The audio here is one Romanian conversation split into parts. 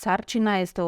sarcina este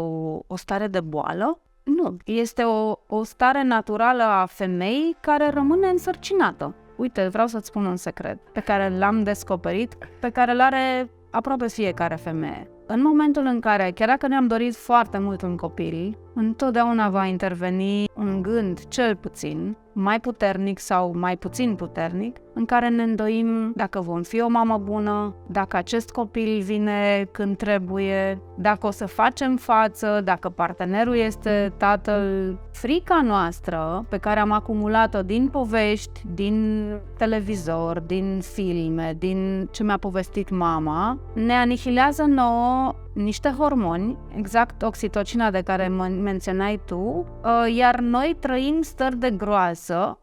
o stare de boală? Nu, este o stare naturală a femeii care rămâne însărcinată. Uite, vreau să-ți spun un secret pe care l-am descoperit, pe care l-are aproape fiecare femeie. În momentul în care, chiar dacă ne-am dorit foarte mult un copil, întotdeauna va interveni un gând, cel puțin, mai puternic sau mai puțin puternic, în care ne îndoim dacă vom fi o mamă bună, dacă acest copil vine când trebuie, dacă o să facem față, dacă partenerul este tatăl. Frica noastră, pe care am acumulat-o din povești, din televizor, din filme, din ce mi-a povestit mama, ne anihilează nouă niște hormoni, exact oxitocina de care menționai tu, iar noi trăim stări de groază.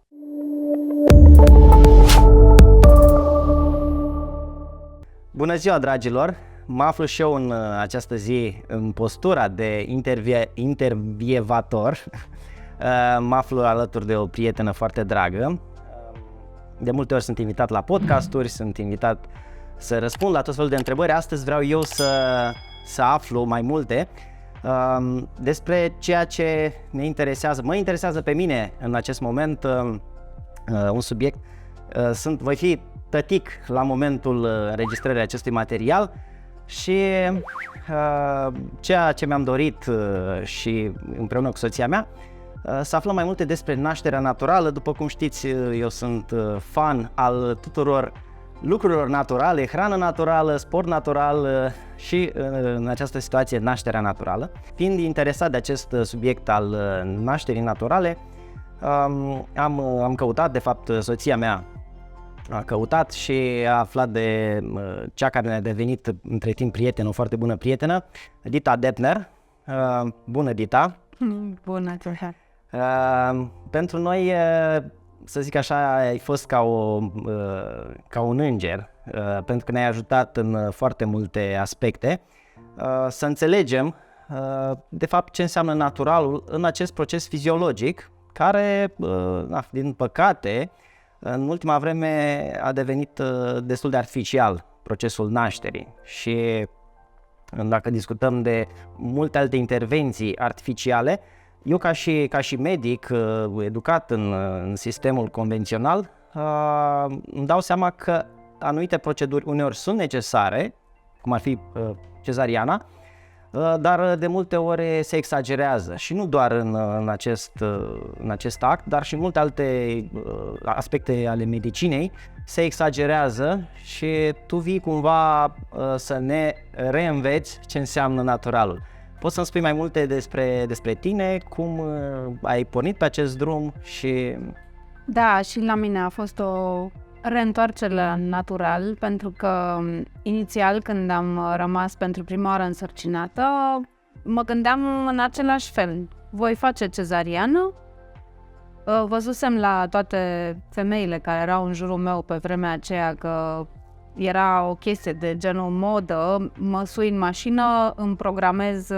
Bună ziua, dragilor! Mă aflu și eu în această zi în postura de intervievator. Mă aflu alături de o prietenă foarte dragă. De multe ori sunt invitat la podcasturi, sunt invitat să răspund la tot felul de întrebări. Astăzi vreau eu să aflu mai multe despre ceea ce ne interesează. Mă interesează pe mine în acest moment un subiect. Voi fi tătic la momentul înregistrării acestui material și ceea ce mi-am dorit și împreună cu soția mea să aflăm mai multe despre nașterea naturală. După cum știți, eu sunt fan al tuturor lucrurilor naturale, hrană naturală, sport natural și în această situație nașterea naturală. Fiind interesat de acest subiect al nașterii naturale, am căutat, de fapt soția mea a căutat și a aflat de cea care ne-a devenit între timp prietenă, o foarte bună prietenă, Dita Depner. Bună, Dita! Bună! Pentru noi, să zic așa, ai fost ca un înger, pentru că ne-ai ajutat în foarte multe aspecte să înțelegem de fapt ce înseamnă naturalul în acest proces fiziologic care, din păcate, în ultima vreme a devenit destul de artificial procesul nașterii și dacă discutăm de multe alte intervenții artificiale, eu ca și medic educat în sistemul convențional îmi dau seama că anumite proceduri uneori sunt necesare, cum ar fi cezariana, dar de multe ori se exagerează și nu doar în acest act, dar și în multe alte aspecte ale medicinei se exagerează și tu vii cumva să ne reînveți ce înseamnă naturalul. Poți să-mi spui mai multe despre tine, cum ai pornit pe acest drum și... Da, și la mine a fost o reîntoarcere la natural, pentru că inițial când am rămas pentru prima oară însărcinată, mă gândeam în același fel. Voi face cezariană? Văzusem la toate femeile care erau în jurul meu pe vremea aceea că era o chestie de genul modă, mă sui în mașină, îmi programez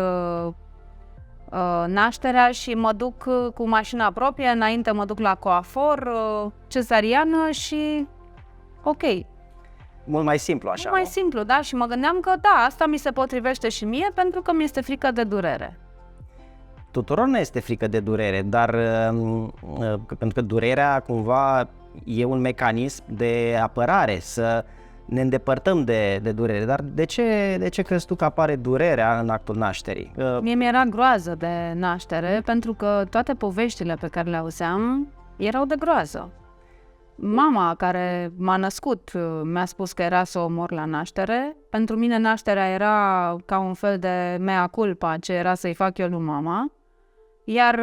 nașterea și mă duc cu mașina proprie, înainte mă duc la coafor, cezariană și ok. Mult mai simplu așa, Mult mai simplu, da, și mă gândeam că da, asta mi se potrivește și mie pentru că mi este frică de durere. Tuturor ne este frică de durere, dar pentru că durerea cumva e un mecanism de apărare, să ne îndepărtăm de durere. Dar de ce crezi tu că apare durerea în actul nașterii? Mie mi-era groază de naștere, pentru că toate poveștile pe care le auzeam erau de groază. Mama care m-a născut mi-a spus că era să o omor la naștere. Pentru mine nașterea era ca un fel de mea culpa, ce era să-i fac eu lui mama. Iar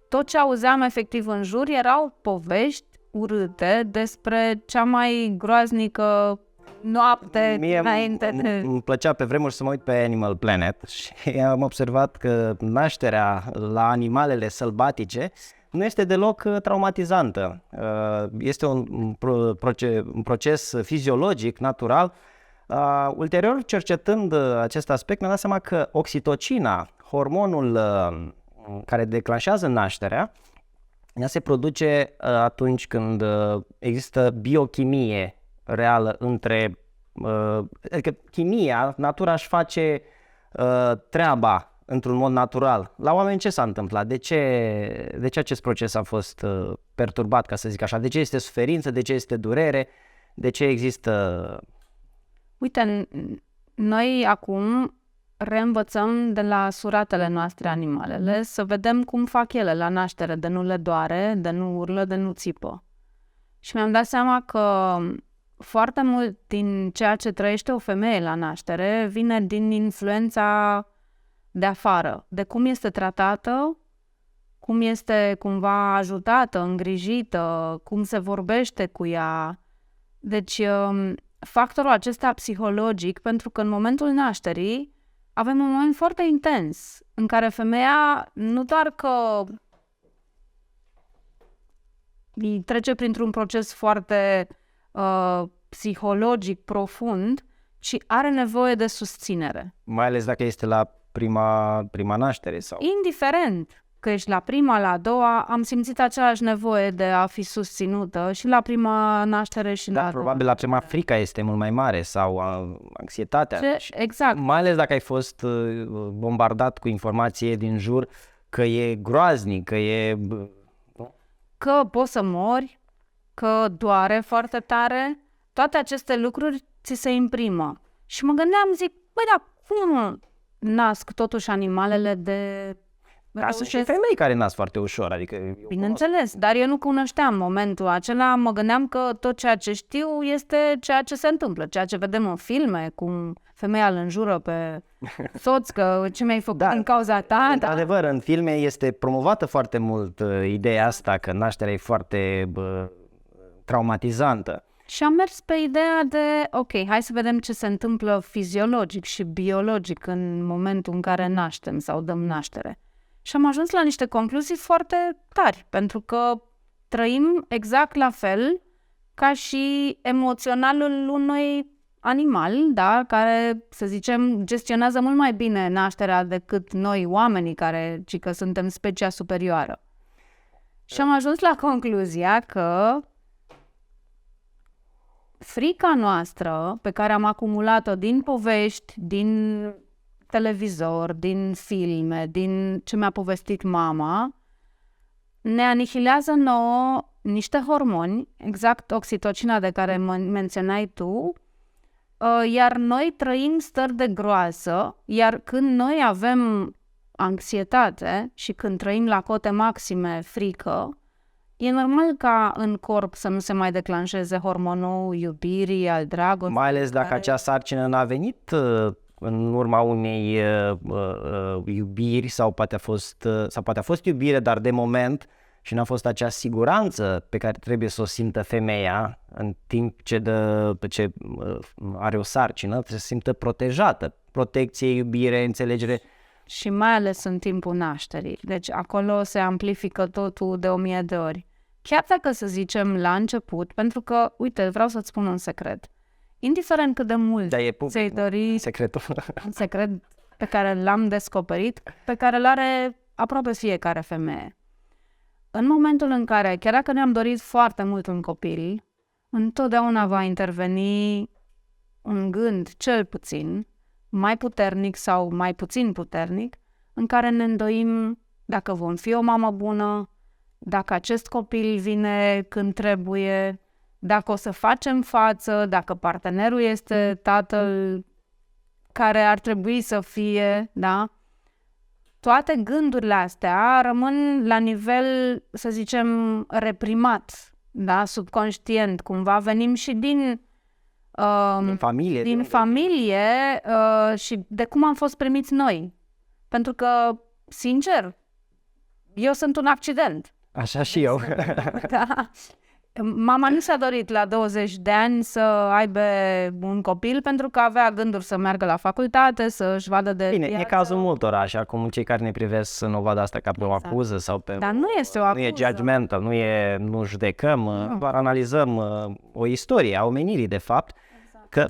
tot ce auzeam efectiv în jur erau povești urâte despre cea mai groaznică noapte înainte de... Îmi plăcea pe vremuri să mă uit pe Animal Planet și am observat că nașterea la animalele sălbatice nu este deloc traumatizantă. Este un proces fiziologic, natural. Ulterior, cercetând acest aspect, mi-am dat seama că oxitocina, hormonul care declanșează nașterea, ea se produce atunci când există biochimie reală între... Adică chimia, natura își face treaba într-un mod natural, la oameni ce s-a întâmplat? De ce acest proces a fost perturbat, ca să zic așa? De ce este suferință? De ce este durere? De ce există... Uite, noi acum reînvățăm de la suratele noastre animalele să vedem cum fac ele la naștere, de nu le doare, de nu urlă, de nu țipă. Și mi-am dat seama că foarte mult din ceea ce trăiește o femeie la naștere vine din influența de afară, de cum este tratată, cum este cumva ajutată, îngrijită, cum se vorbește cu ea. Deci factorul acesta psihologic, pentru că în momentul nașterii avem un moment foarte intens în care femeia nu doar că îi trece printr-un proces foarte psihologic profund, ci are nevoie de susținere. Mai ales dacă este la prima naștere sau... Indiferent că ești la prima, la a doua, am simțit aceeași nevoie de a fi susținută și la prima naștere și la a doua. Probabil la prima frica este mult mai mare sau anxietatea. Exact. Mai ales dacă ai fost bombardat cu informație din jur că e groaznic, că e... Că poți să mori, că doare foarte tare, toate aceste lucruri ți se imprimă. Și mă gândeam, zic, băi, dar cum nasc totuși animalele de... Sunt și femei care nasc foarte ușor, adică... Bineînțeles, dar eu nu cunoșteam momentul acela, mă gândeam că tot ceea ce știu este ceea ce se întâmplă, ceea ce vedem în filme, cum femeia îl înjură pe soț, că ce mi-ai făcut în cauza ta. Într-adevăr, în filme este promovată foarte mult ideea asta, că nașterea e foarte traumatizantă. Și am mers pe ideea de, ok, hai să vedem ce se întâmplă fiziologic și biologic în momentul în care naștem sau dăm naștere. Și am ajuns la niște concluzii foarte tari, pentru că trăim exact la fel ca și emoționalul unui animal, da, care, să zicem, gestionează mult mai bine nașterea decât noi, oamenii, ci că suntem specia superioară. Și am ajuns la concluzia că frica noastră, pe care am acumulat-o din povești, din televizor, din filme, din ce mi-a povestit mama, ne anihilează nouă niște hormoni, exact oxitocina de care menționai tu, iar noi trăim stări de groază, iar când noi avem anxietate și când trăim la cote maxime frică, e normal ca în corp să nu se mai declanșeze hormonul iubirii, al dragostei. Mai ales dacă acea sarcină n-a venit în urma unei iubiri sau poate a fost iubire, dar de moment, și n-a fost acea siguranță pe care trebuie să o simtă femeia în timp ce are o sarcină, trebuie să se simtă protejată. Protecție, iubire, înțelegere. Și mai ales în timpul nașterii. Deci acolo se amplifică totul de 1000 de ori. Chiar dacă, să zicem, la început, pentru că, uite, vreau să-ți spun un secret. Indiferent cât de mult ți-ai dori secretul. Un secret pe care l-am descoperit, pe care îl are aproape fiecare femeie. În momentul în care, chiar dacă ne-am dorit foarte mult un copil, întotdeauna va interveni un gând, cel puțin, mai puternic sau mai puțin puternic, în care ne îndoim dacă vom fi o mamă bună, dacă acest copil vine când trebuie, dacă o să facem față, dacă partenerul este tatăl care ar trebui să fie, da? Toate gândurile astea rămân la nivel, să zicem, reprimat, da? Subconștient, cumva venim și din familie. Din familie și de cum am fost primiți noi. Pentru că, sincer, eu sunt un accident. Așa și eu. Da. Mama nu s-a dorit la 20 de ani să aibă un copil pentru că avea gânduri să meargă la facultate, să-și vadă de Bine, viață. e cazul multora, așa cum cei care ne privesc nu vad asta ca pe o acuză sau pe... Dar nu este o acuză. Nu e judgmental, nu judecăm, doar analizăm o istorie a omenirii, de fapt, că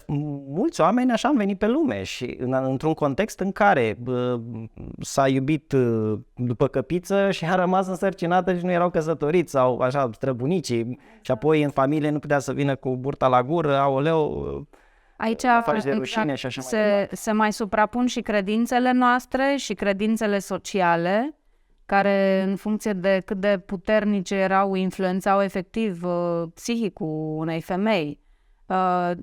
mulți oameni așa au venit pe lume și într-un context în care s-a iubit după căpiță și a rămas însărcinată și nu erau căsătoriți sau așa străbunicii și apoi în familie nu putea să vină cu burta la gură, aoleu. Aici faci de rușine și așa mai departe. se mai suprapun și credințele noastre și credințele sociale, care în funcție de cât de puternice erau, influențau efectiv psihicul unei femei.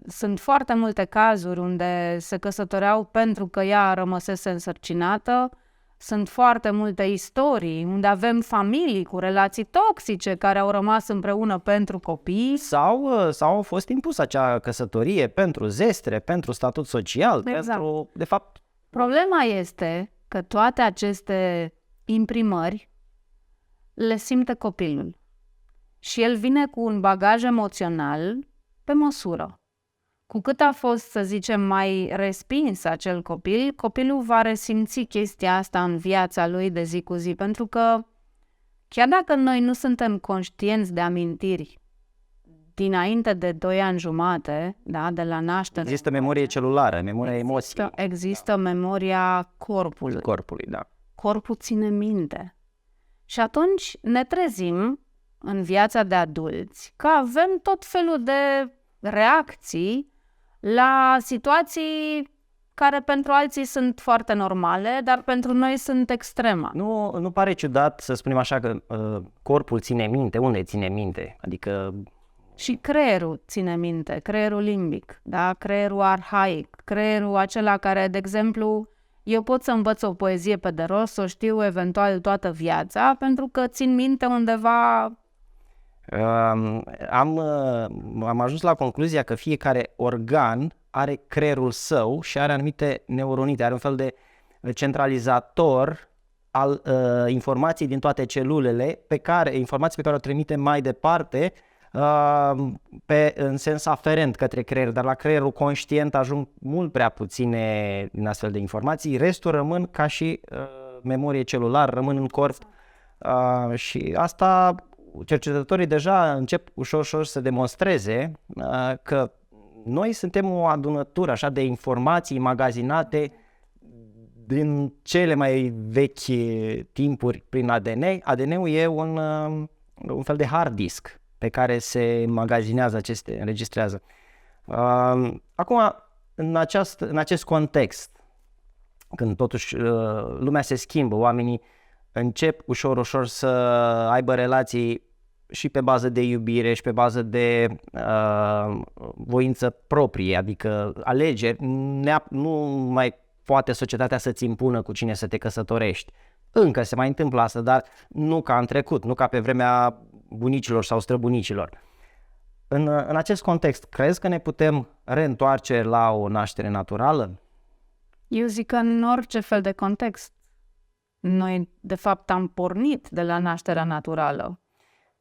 Sunt foarte multe cazuri unde se căsătoreau pentru că ea rămăsese însărcinată. Sunt foarte multe istorii unde avem familii cu relații toxice care au rămas împreună pentru copii. Sau au fost impus acea căsătorie pentru zestre, pentru statut social, Exact. pentru, de fapt... Problema este că toate aceste imprimări le simte copilul. Și el vine cu un bagaj emoțional pe măsură. Cu cât a fost, să zicem, mai respins acel copil, copilul va resimți chestia asta în viața lui de zi cu zi, pentru că chiar dacă noi nu suntem conștienți de amintiri dinainte de 2 ani jumate, da, de la naștere... Există memorie celulară, memoria emoției. Există memoria corpului. Corpului, da. Corpul ține minte. Și atunci ne trezim în viața de adulți că avem tot felul de reacții la situații care pentru alții sunt foarte normale, dar pentru noi sunt extrema. Nu pare ciudat să spunem așa că corpul ține minte? Unde ține minte? Adică... Și creierul ține minte, creierul limbic, da? Creierul arhaic, creierul acela care, de exemplu, eu pot să învăț o poezie pe de rost, să o știu eventual toată viața, pentru că țin minte undeva... Am ajuns la concluzia că fiecare organ are creierul său și are anumite neuronite, are un fel de centralizator al informației din toate celulele, informații pe care o trimite mai departe în sens aferent către creier, dar la creierul conștient ajung mult prea puține din astfel de informații, restul rămân ca și memorie celulară, rămân în corp și asta cercetătorii deja încep ușor să demonstreze că noi suntem o adunătură așa de informații magazinate din cele mai vechi timpuri prin ADN. ADN-ul e un fel de hard disk pe care se magazinează înregistrează. Acum, în acest context, când totuși lumea se schimbă, oamenii încep ușor să aibă relații și pe bază de iubire și pe bază de voință proprie, adică alegeri, nu mai poate societatea să-ți impună cu cine să te căsătorești. Încă se mai întâmplă asta, dar nu ca în trecut, nu ca pe vremea bunicilor sau străbunicilor. În acest context, crezi că ne putem reîntoarce la o naștere naturală? Eu zic că în orice fel de context. Noi, de fapt, am pornit de la nașterea naturală.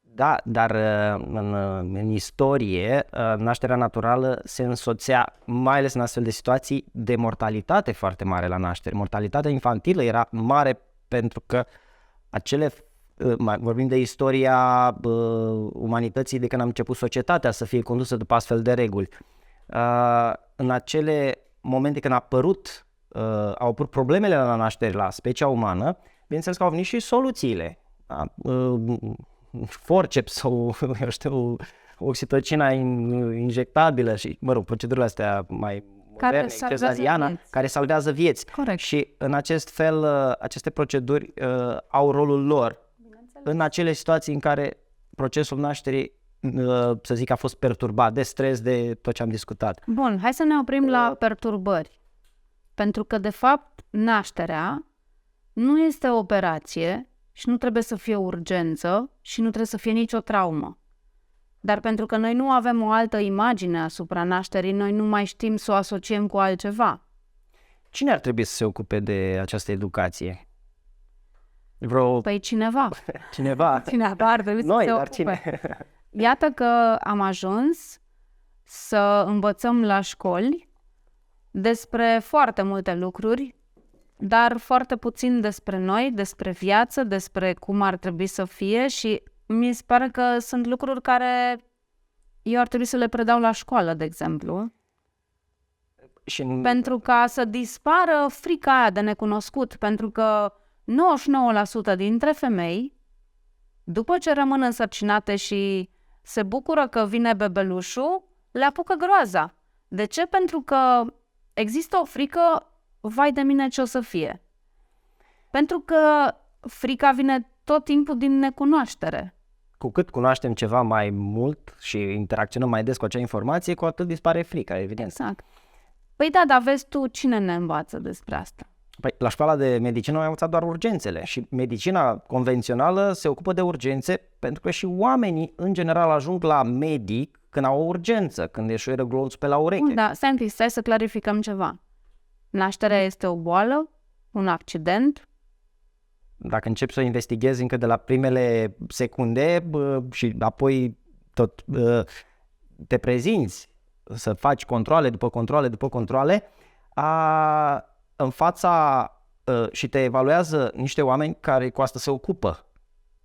Da, dar în istorie, nașterea naturală se însoțea, mai ales în astfel de situații, de mortalitate foarte mare la naștere. Mortalitatea infantilă era mare pentru că vorbim de istoria umanității de când am început societatea să fie condusă după astfel de reguli. În acele momente când au apărut problemele la naștere, la specia umană, bineînțeles că au venit și soluțiile. Da? Forceps sau, eu știu, oxitocina injectabilă și, procedurile astea mai moderne, cezariana, care salvează vieți. Corect. Și în acest fel, aceste proceduri au rolul lor în acele situații în care procesul nașterii, să zic, a fost perturbat de stres, de tot ce am discutat. Bun, hai să ne oprim la perturbări. Pentru că, de fapt, nașterea nu este o operație și nu trebuie să fie urgență și nu trebuie să fie nicio traumă. Dar pentru că noi nu avem o altă imagine asupra nașterii, noi nu mai știm să o asociem cu altceva. Cine ar trebui să se ocupe de această educație? Păi cineva. Cineva ar trebui să se ocupe. Cine? Iată că am ajuns să învățăm la școli despre foarte multe lucruri, dar foarte puțin despre noi, despre viață, despre cum ar trebui să fie și mi se pare că sunt lucruri care eu ar trebui să le predau la școală, de exemplu. Pentru ca să dispară frica aia de necunoscut, pentru că 99% dintre femei, după ce rămân însărcinate și se bucură că vine bebelușul, le apucă groaza. De ce? Pentru că există o frică, vai de mine ce o să fie. Pentru că frica vine tot timpul din necunoaștere. Cu cât cunoaștem ceva mai mult și interacționăm mai des cu acea informație, cu atât dispare frica, evident. Exact. Păi da, dar vezi tu, cine ne învață despre asta? Păi, la școala de medicină am învățat doar urgențele și medicina convențională se ocupă de urgențe pentru că și oamenii în general ajung la medic când au o urgență, când își uieră glonțul pe la ureche. Da, stai să clarificăm ceva. Nașterea este o boală, un accident. Dacă începi să o investighezi încă de la primele secunde și apoi tot te prezinți să faci controale după controale după controale, în fața și te evaluează niște oameni care cu asta se ocupă.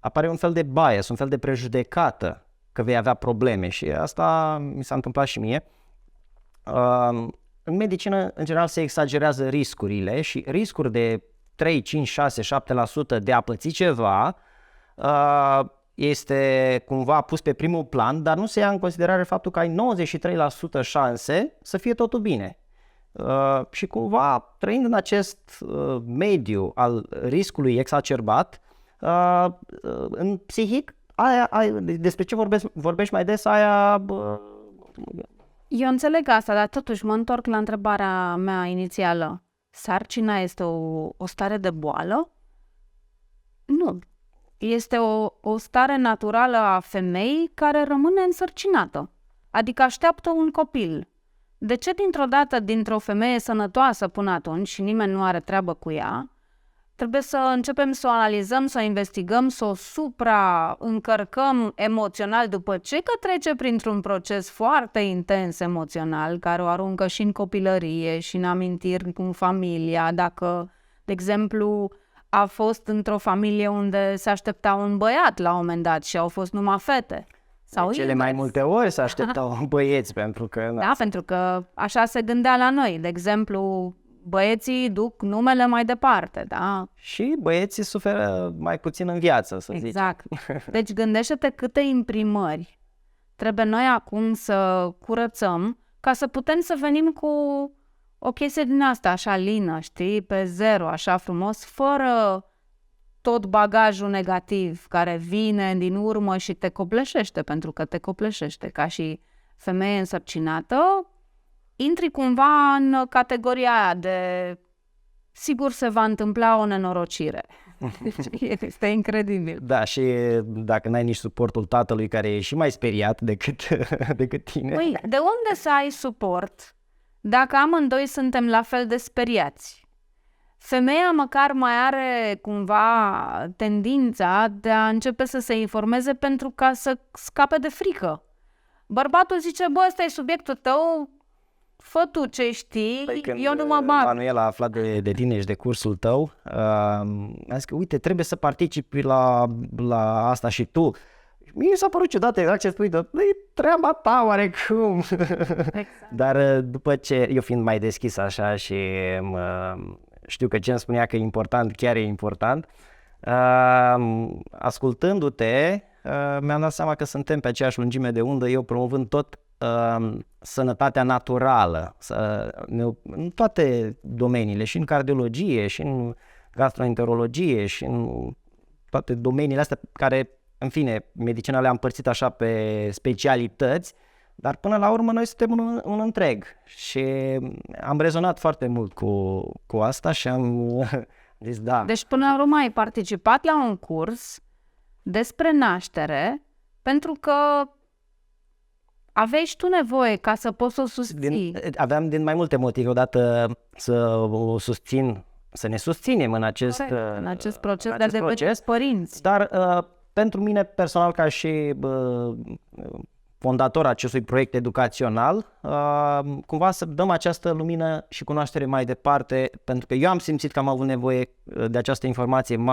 Apare un fel de bias, un fel de prejudecată că vei avea probleme și asta mi s-a întâmplat și mie. În medicină, în general, se exagerează riscurile și riscuri de 3, 5, 6, 7% de a păți ceva este cumva pus pe primul plan, dar nu se ia în considerare faptul că ai 93% șanse să fie totul bine. Și cumva, trăind în acest mediu al riscului exacerbat, în psihic, despre ce vorbești mai des, Eu înțeleg asta, dar totuși mă întorc la întrebarea mea inițială. Sarcina este o stare de boală? Nu. Este o stare naturală a femeii care rămâne însărcinată. Adică așteaptă un copil. De ce dintr-o dată, dintr-o femeie sănătoasă până atunci și nimeni nu are treabă cu ea, trebuie să începem să o analizăm, să o investigăm, să o supraîncărcăm emoțional după ce că trece printr-un proces foarte intens emoțional, care o aruncă și în copilărie și în amintiri cu familia, dacă, de exemplu, a fost într-o familie unde se aștepta un băiat la un moment dat și au fost numai fete. Sau cele mai multe ori se așteptau băieți, pentru că... Da, pentru că așa se gândea la noi. De exemplu, băieții duc numele mai departe, da? Și băieții suferă mai puțin în viață, să zic. Exact. Deci gândește-te câte imprimări trebuie noi acum să curățăm ca să putem să venim cu o chestie din asta, așa lină, știi, pe zero, așa frumos, fără tot bagajul negativ care vine din urmă și te copleșește, pentru că te copleșește ca și femeie însărcinată, intri cumva în categoria aia de sigur se va întâmpla o nenorocire. Este incredibil. Da, și dacă n-ai nici suportul tatălui care e și mai speriat decât tine. Păi, de unde să ai suport dacă amândoi suntem la fel de speriați? Femeia măcar mai are cumva tendința de a începe să se informeze pentru ca să scape de frică. Bărbatul zice, bă, ăsta e subiectul tău, fă tu ce știi, păi eu nu mă bag. Manuel a aflat de tine și de cursul tău, a zis că, uite, trebuie să participi la asta și tu. Mie s-a părut ciudat exact ce spui, e treaba ta oarecum. Exact. Dar după ce, eu fiind mai deschis așa și știu că ce îmi spunea că e important, chiar e important, ascultându-te, mi-am dat seama că suntem pe aceeași lungime de undă, eu promovând tot sănătatea naturală, în toate domeniile, și în cardiologie, și în gastroenterologie, și în toate domeniile astea care, în fine, medicina le-a împărțit așa pe specialități, dar până la urmă noi suntem un întreg și am rezonat foarte mult cu asta și am zis da. Deci până la urmă ai participat la un curs despre naștere pentru că aveai și tu nevoie ca să poți să o susții. Aveam din mai multe motive. Odată să o susțin, să ne susținem în acest proces de a deveni părinți. Dar pentru mine personal, ca și fondator acestui proiect educațional, cumva să dăm această lumină și cunoaștere mai departe, pentru că eu am simțit că am avut nevoie de această informație,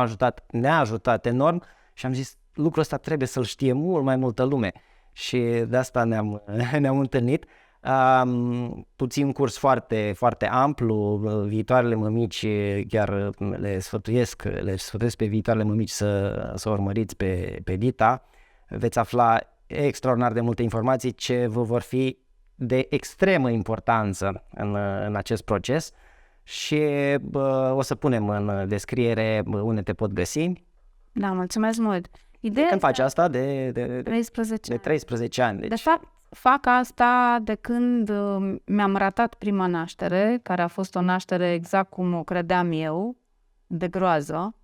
ne-a ajutat enorm și am zis lucrul ăsta trebuie să-l știe mult mai multă lume și de asta ne-am întâlnit. Puțin curs foarte, foarte amplu, viitoarele mămici chiar le sfătuiesc pe viitoarele mămici să urmăriți pe Dita. Veți afla extraordinar de multe informații ce vă vor fi de extremă importanță în acest proces și o să punem în descriere unde te pot găsi. Da, mulțumesc mult. Ideea Când faci asta? De 13 ani. Deci... De fapt, fac asta de când mi-am ratat prima naștere, care a fost o naștere exact cum o credeam eu, de groază,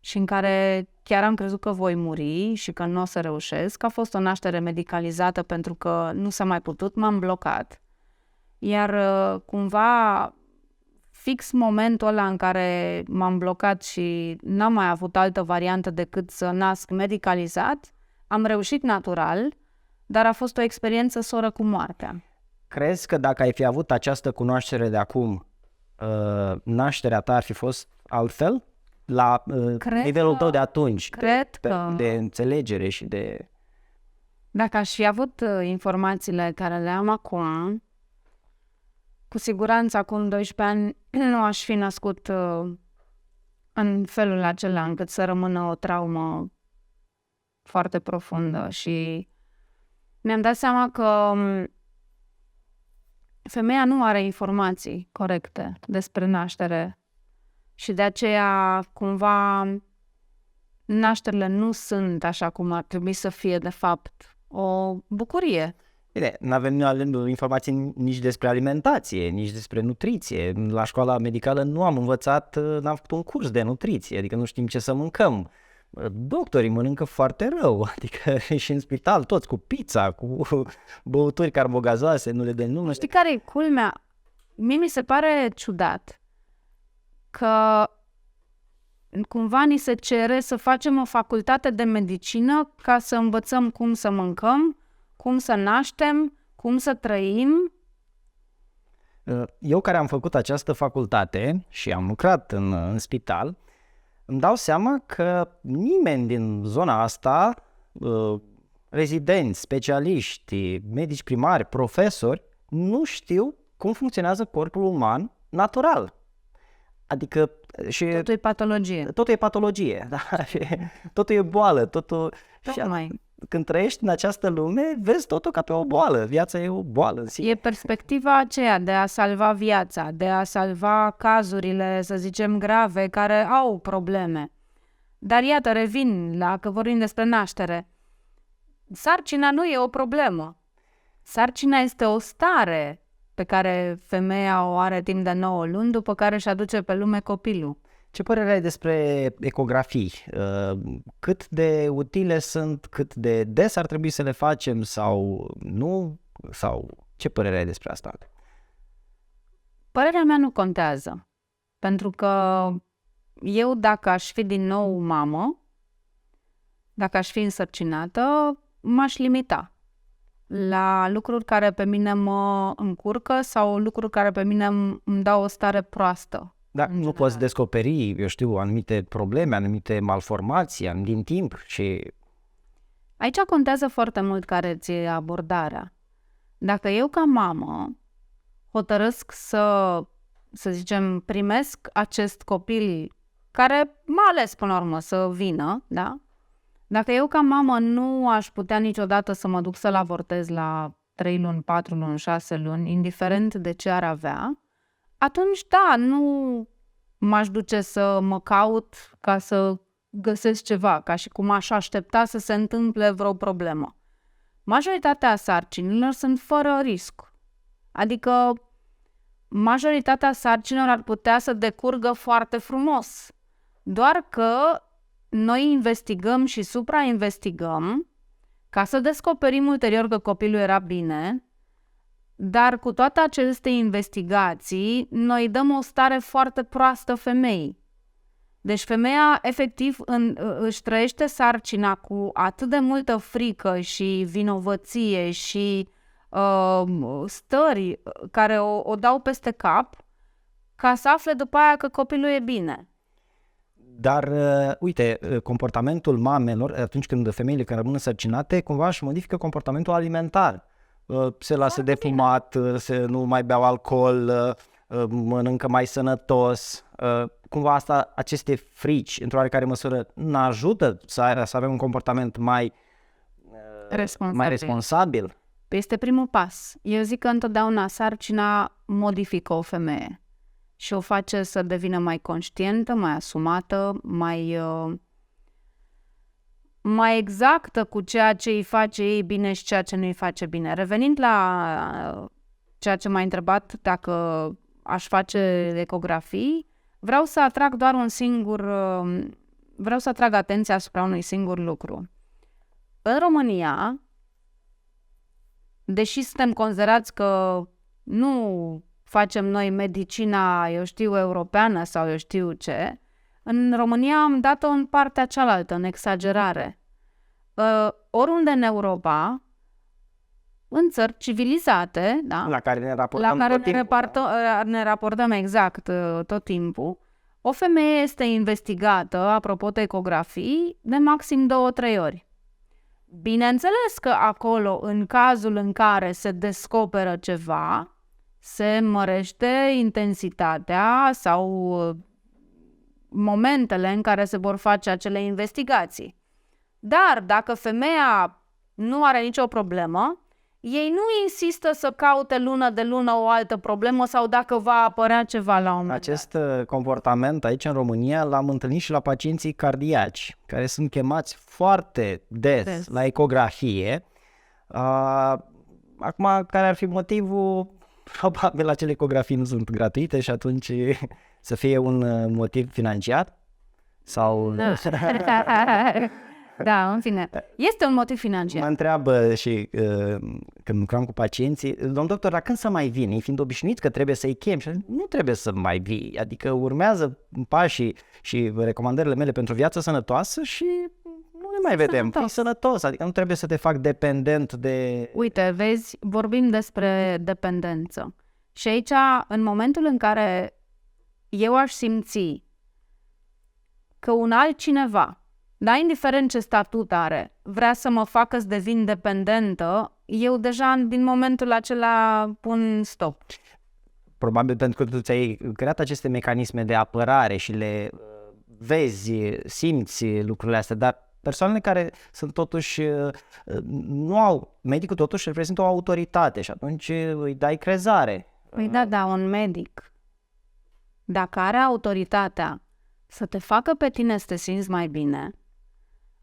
și în care chiar am crezut că voi muri și că nu o să reușesc. A fost o naștere medicalizată pentru că nu s-a mai putut, m-am blocat. Iar cumva fix momentul ăla în care m-am blocat și n-am mai avut altă variantă decât să nasc medicalizat, am reușit natural, dar a fost o experiență soră cu moartea. Crezi că dacă ai fi avut această cunoaștere de acum, nașterea ta ar fi fost altfel? La nivelul tău de atunci, de înțelegere și de... Dacă aș fi avut informațiile care le am acum, cu siguranță acum 12 ani nu aș fi născut în felul acela încât să rămână o traumă foarte profundă și mi-am dat seama că femeia nu are informații corecte despre naștere și de aceea cumva nașterile nu sunt așa cum ar trebui să fie de fapt o bucurie. Bine, nu avem informații nici despre alimentație, nici despre nutriție. La școala medicală nu am învățat, n-am făcut un curs de nutriție, adică nu știm ce să mâncăm. Doctorii mănâncă foarte rău, adică și în spital toți cu pizza, cu băuturi carbogazoase, nu le dă nume. Știi care e culmea? Mie mi se pare ciudat că cumva ni se cere să facem o facultate de medicină ca să învățăm cum să mâncăm, cum să naștem, cum să trăim. Eu care am făcut această facultate și am lucrat în spital, îmi dau seama că nimeni din zona asta, rezidenți, specialiști, medici primari, profesori, nu știu cum funcționează corpul uman natural. Adică și totul e patologie. Totul e patologie, da? Totul e boală, totul... Tocmai. Când trăiești în această lume, vezi totul ca pe o boală. Viața e o boală în sine. E perspectiva aceea de a salva viața, de a salva cazurile, să zicem, grave, care au probleme. Dar iată, revin la că vorbim despre naștere. Sarcina nu e o problemă. Sarcina este o stare pe care femeia o are timp de 9 luni, după care își aduce pe lume copilul. Ce părere ai despre ecografii? Cât de utile sunt, cât de des ar trebui să le facem sau nu? Sau ce părere ai despre asta? Părerea mea nu contează. Pentru că eu, dacă aș fi din nou mamă, dacă aș fi însărcinată, m-aș limita la lucruri care pe mine mă încurcă sau lucruri care pe mine îmi dau o stare proastă. Da, nu poți descoperi, eu știu, anumite probleme, anumite malformații din timp și... Aici contează foarte mult care ți-e abordarea. Dacă eu ca mamă hotărăsc să zicem, primesc acest copil care m-a ales până la urmă să vină, da? Dacă eu ca mamă nu aș putea niciodată să mă duc să-l avortez la 3 luni, 4 luni, 6 luni, indiferent de ce ar avea, atunci, da, nu m-aș duce să mă caut ca să găsesc ceva, ca și cum aș aștepta să se întâmple vreo problemă. Majoritatea sarcinilor sunt fără risc. Adică majoritatea sarcinilor ar putea să decurgă foarte frumos. Doar că noi investigăm și suprainvestigăm ca să descoperim ulterior că copilul era bine, dar cu toate aceste investigații, noi dăm o stare foarte proastă femeii. Deci femeia, efectiv, își trăiește sarcina cu atât de multă frică și vinovăție și stări care o dau peste cap, ca să afle după aia că copilul e bine. Dar, uite, comportamentul mamelor, atunci când femeile care rămân însărcinate, cumva își modifică comportamentul alimentar. Se lasă de fumat, nu mai beau alcool, mănâncă mai sănătos. Cumva aceste frici, într-o oarecare măsură, ne ajută să avem un comportament mai responsabil. Este primul pas. Eu zic că întotdeauna sarcina modifică o femeie și o face să devină mai conștientă, mai asumată, mai exactă cu ceea ce îi face ei bine și ceea ce nu îi face bine. Revenind la ceea ce m-ai întrebat dacă aș face ecografii, vreau să atrag atenția asupra unui singur lucru. În România, deși suntem considerați că nu facem noi medicina, eu știu, europeană sau eu știu ce, în România am dat-o în partea cealaltă, în exagerare. Oriunde în Europa, în țări civilizate, da? La care ne raportăm exact tot timpul, o femeie este investigată, apropo de ecografii, de maxim 2-3 ori. Bineînțeles că acolo, în cazul în care se descoperă ceva, se mărește intensitatea sau momentele în care se vor face acele investigații. Dar dacă femeia nu are nicio problemă, ei nu insistă să caute lună de lună o altă problemă sau dacă va apărea ceva la un moment dat. Acest comportament aici în România l-am întâlnit și la pacienții cardiaci, care sunt chemați foarte des la ecografie. Acum, care ar fi motivul? Probabil acele ecografii nu sunt gratuite și atunci să fie un motiv financiar? Sau... Da, în fine. Este un motiv financiar. Mă întreabă și când lucram cu pacienții, domn doctor, dar când să mai vin? Ei fiind obișnuit că trebuie să-i chem și nu trebuie să mai vii. Adică urmează pașii și recomandările mele pentru viață sănătoasă și nu ne mai vedem. Fii sănătos, adică nu trebuie să te fac dependent de... Uite, vezi, vorbim despre dependență. Și aici, în momentul în care eu aș simți că un altcineva, dar indiferent ce statut are, vrea să mă facă să devin dependentă, eu deja din momentul acela pun stop. Probabil pentru că tu ți-ai creat aceste mecanisme de apărare și le vezi, simți lucrurile astea, dar persoanele care sunt totuși, nu au, medicul totuși reprezintă o autoritate și atunci îi dai crezare. Păi da, un medic, dacă are autoritatea să te facă pe tine să te simți mai bine,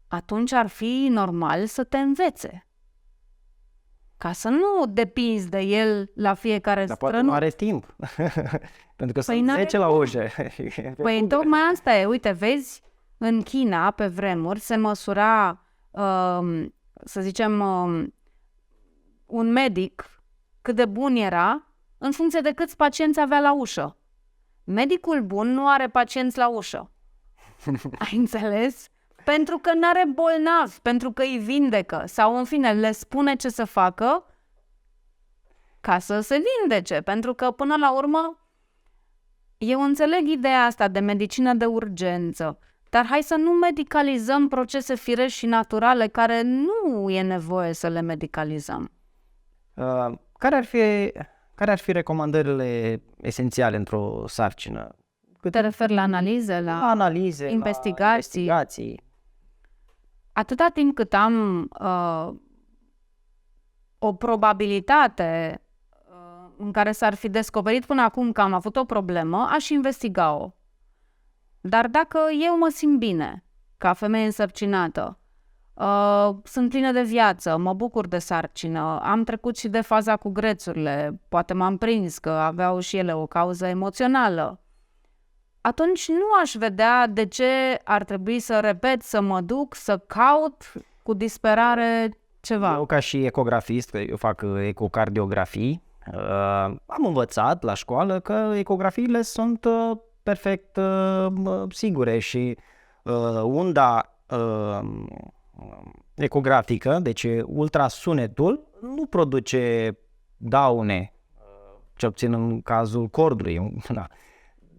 atunci ar fi normal să te învețe. Ca să nu depinzi de el la fiecare strănut. Dar poate nu are timp. Pentru că sunt 10 la ușă. Păi tocmai asta e. Uite, vezi, în China, pe vremuri, se măsura, să zicem, un medic cât de bun era în funcție de câți pacienți avea la ușă. Medicul bun nu are pacienți la ușă. Ai înțeles? Pentru că n-are bolnavi, pentru că îi vindecă sau, în fine, le spune ce să facă ca să se vindece. Pentru că, până la urmă, eu înțeleg ideea asta de medicină de urgență, dar hai să nu medicalizăm procese firești și naturale care nu e nevoie să le medicalizăm. Care ar fi recomandările esențiale într-o sarcină? Te referi la analize, la investigații? Atâta timp cât am o probabilitate în care s-ar fi descoperit până acum că am avut o problemă, aș investiga-o. Dar dacă eu mă simt bine, ca femeie însărcinată, sunt plină de viață, mă bucur de sarcină, am trecut și de faza cu grețurile, poate m-am prins că aveau și ele o cauză emoțională, atunci nu aș vedea de ce ar trebui să repet, să mă duc, să caut cu disperare ceva. Eu ca și ecografist, că eu fac ecocardiografii, am învățat la școală că ecografiile sunt perfect sigure și unda ecografică, deci ultrasunetul, nu produce daune, ce obțin în cazul cordului. Da.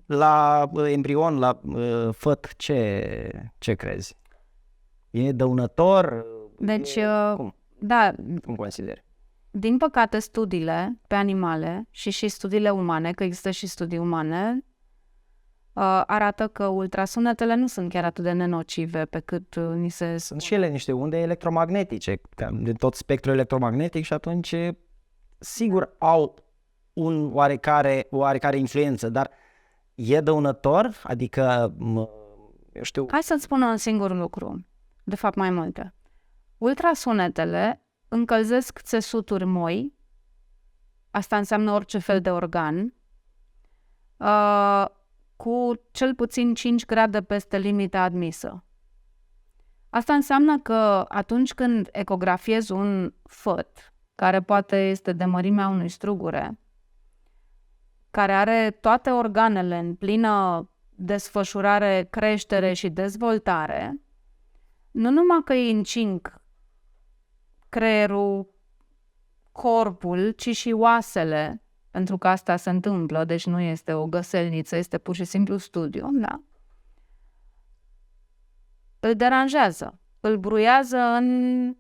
La embrion, la făt, ce crezi? E dăunător? Deci, cum? Da. Cum consideri? Din păcate, studiile pe animale și studiile umane, că există și studii umane, arată că ultrasunetele nu sunt chiar atât de nenocive pe cât ni se spune. Sunt și ele niște unde electromagnetice, de tot spectrul electromagnetic și atunci sigur au un oarecare influență, dar e dăunător? Adică, eu știu... Hai să-ți spun un singur lucru, de fapt mai multe. Ultrasunetele încălzesc țesuturi moi, asta înseamnă orice fel de organ, cu cel puțin 5 grade peste limita admisă. Asta înseamnă că atunci când ecografiezi un făt, care poate este de mărimea unui strugure, care are toate organele în plină desfășurare, creștere și dezvoltare, nu numai că îi încing creierul, corpul, ci și oasele, pentru că asta se întâmplă, deci nu este o găselniță, este pur și simplu studiu, da? Îl deranjează, îl bruiază în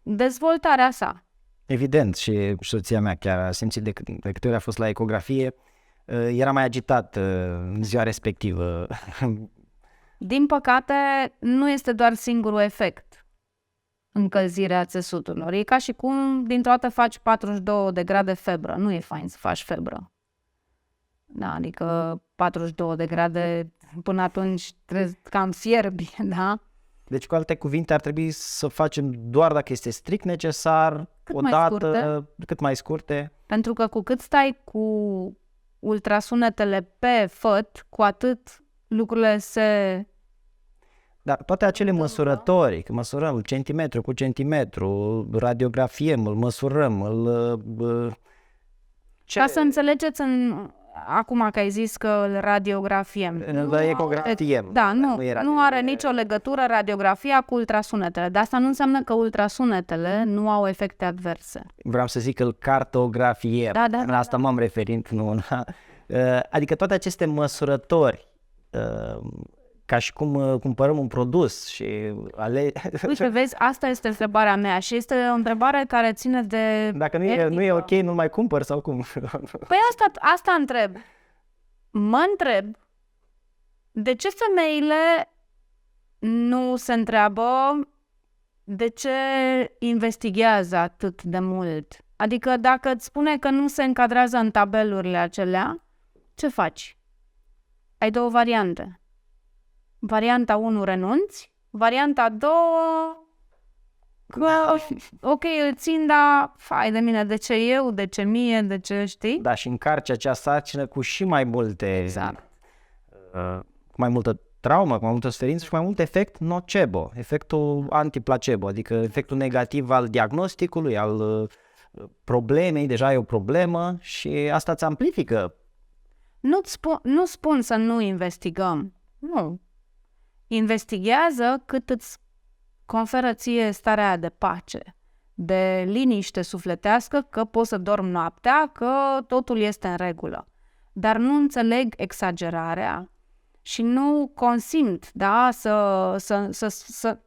dezvoltarea sa. Evident, și soția mea chiar a simțit de câte ori a fost la ecografie, era mai agitat în ziua respectivă. Din păcate, nu este doar singurul efect, încălzirea țesuturilor. E ca și cum dintr-o dată faci 42 de grade febră. Nu e fain să faci febră. Da, adică 42 de grade până atunci trebuie cam fierbi, da? Deci, cu alte cuvinte, ar trebui să facem doar dacă este strict necesar, cât mai scurte. Pentru că cu cât stai cu ultrasunetele pe făt, cu atât lucrurile se... Dar toate acele măsurători, că măsurăm centimetru cu centimetru, radiografiem, îl măsurăm, Ca să înțelegeți acum că ai zis că îl radiografiem. Îl ecografiem. Da, nu are nicio legătură radiografia cu ultrasunetele. Dar asta nu înseamnă că ultrasunetele nu au efecte adverse. Vreau să zic că îl cartografiem. La asta m-am referit. Adică toate aceste măsurători, ca și cum cumpărăm un produs și Uite, vezi, asta este întrebarea mea și este o întrebare care ține de... Dacă nu e ok, nu mai cumpăr sau cum? Păi asta întreb. Mă întreb de ce femeile nu se întreabă de ce investigează atât de mult. Adică dacă îți spune că nu se încadrează în tabelurile acelea, ce faci? Ai două variante. Varianta 1, renunți. Varianta 2, ok, îl țin, dar fai de mine, de ce eu, de ce mie, de ce știi? Da, și încarci acea sarcină cu și mai multe, exact. Cu mai multă traumă, cu mai multă suferință și cu mai mult efect nocebo, efectul antiplacebo, adică efectul negativ al diagnosticului, al problemei, deja e o problemă și asta îți amplifică. Nu spun să nu investigăm, nu. Investighează cât îți conferă ție starea de pace, de liniște sufletească, că poți să dormi noaptea, că totul este în regulă. Dar nu înțeleg exagerarea și nu consimt, da,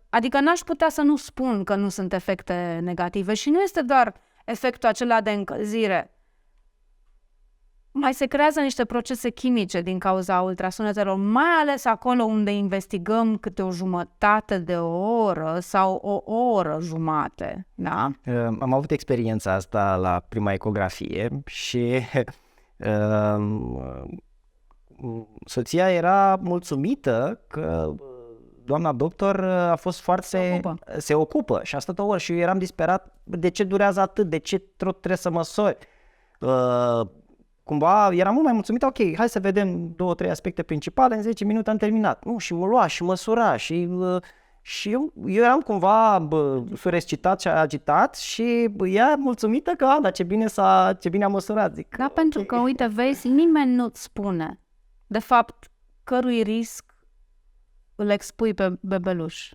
adică n-aș putea să nu spun că nu sunt efecte negative și nu este doar efectul acela de încălzire. Mai se creează niște procese chimice din cauza ultrasunetelor, mai ales acolo unde investigăm câte o jumătate de oră sau o oră jumate, da? Am avut experiența asta la prima ecografie și soția era mulțumită că doamna doctor a fost foarte... Se ocupă și a stat o oră și eu eram disperat. De ce durează atât? De ce trebuie să măsori? Cumva eram mult mai mulțumit, ok, hai să vedem 2-3 aspecte principale, în 10 minute am terminat. Și mă lua și măsura și eu eram cumva surescitat și agitat și ea mulțumită că, dar ce bine a măsurat. Zic, da, pentru că, uite, vezi, nimeni nu-ți spune, de fapt, cărui risc îl expui pe bebeluș.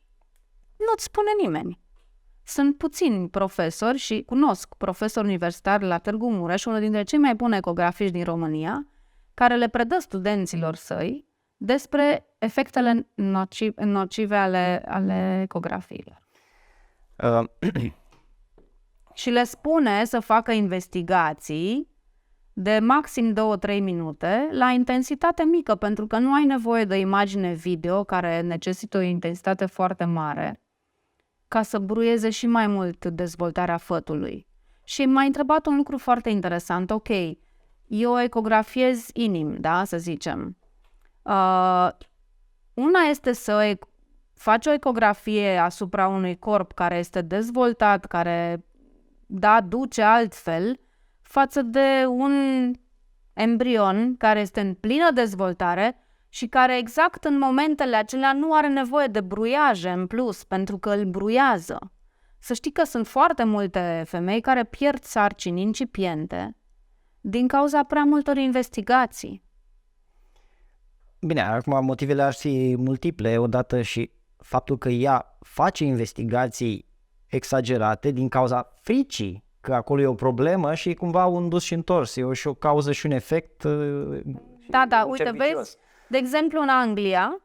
Nu-ți spune nimeni. Sunt puțini profesori și cunosc profesori universitari la Târgu Mureș, unul dintre cei mai buni ecografiști din România, care le predă studenților săi despre efectele nocive ale ecografiilor. Și le spune să facă investigații de maxim 2-3 minute la intensitate mică, pentru că nu ai nevoie de imagine video care necesită o intensitate foarte mare ca să bruieze și mai mult dezvoltarea fătului. Și m-a întrebat un lucru foarte interesant. Ok, eu ecografiez inimi, da, să zicem. Una este să faci o ecografie asupra unui corp care este dezvoltat, care, da, duce altfel, față de un embrion care este în plină dezvoltare și care exact în momentele acelea nu are nevoie de bruiaje în plus, pentru că îl bruiază. Să știi că sunt foarte multe femei care pierd sarcini incipiente din cauza prea multor investigații. Bine, acum motivele ar fi multiple, odată și faptul că ea face investigații exagerate din cauza fricii că acolo e o problemă și cumva un dus și întors, e și o cauză și un efect. Da, uite, vezi, de exemplu în Anglia,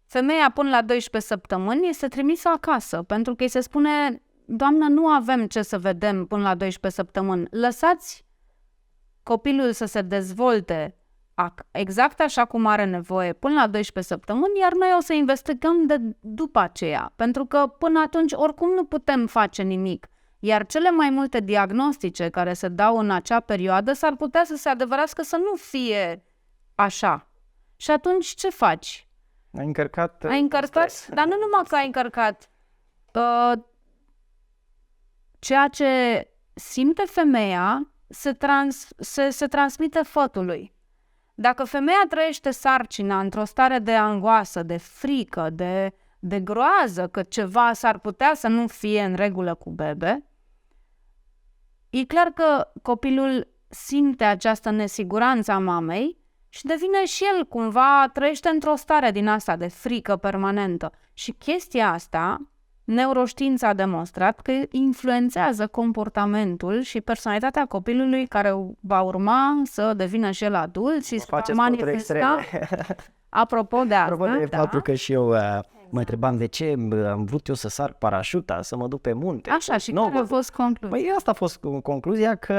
femeia până la 12 săptămâni este trimisă acasă, pentru că îi se spune, doamnă, nu avem ce să vedem până la 12 săptămâni, lăsați copilul să se dezvolte exact așa cum are nevoie până la 12 săptămâni, iar noi o să investigăm de după aceea, pentru că până atunci oricum nu putem face nimic. Iar cele mai multe diagnostice care se dau în acea perioadă s-ar putea să se adeverească să nu fie așa. Și atunci ce faci? Ai încărcat, dar nu numai că ai încărcat. Ceea ce simte femeia se transmite fătului. Dacă femeia trăiește sarcina într-o stare de angoasă, de frică, de groază că ceva s-ar putea să nu fie în regulă cu bebe, e clar că copilul simte această nesiguranță a mamei și devine și el cumva, trăiește într-o stare din asta de frică permanentă. Și chestia asta, neuroștiința a demonstrat că influențează comportamentul și personalitatea copilului care va urma să devină și el adult și să va manifesta. Apropo de asta, apropo de faptul că și eu mă întrebam de ce am vrut eu să sar parașuta, să mă duc pe munte. Așa, și care a fost concluzia? Păi asta a fost concluzia, că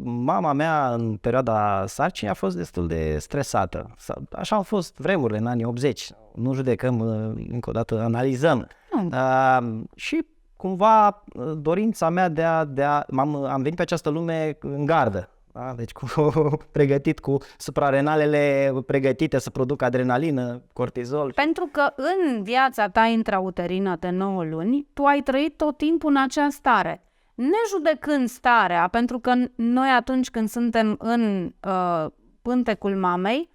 mama mea în perioada sarcinii a fost destul de stresată. Așa au fost vremurile în anii 80. Nu judecăm, încă o dată analizăm. Și cumva dorința mea am venit pe această lume în gardă. Da? Deci pregătit cu suprarenalele pregătite să producă adrenalină, cortizol. Pentru că în viața ta intrauterină de 9 luni, tu ai trăit tot timpul în acea stare. Nejudecând starea, pentru că noi atunci când suntem în pântecul mamei,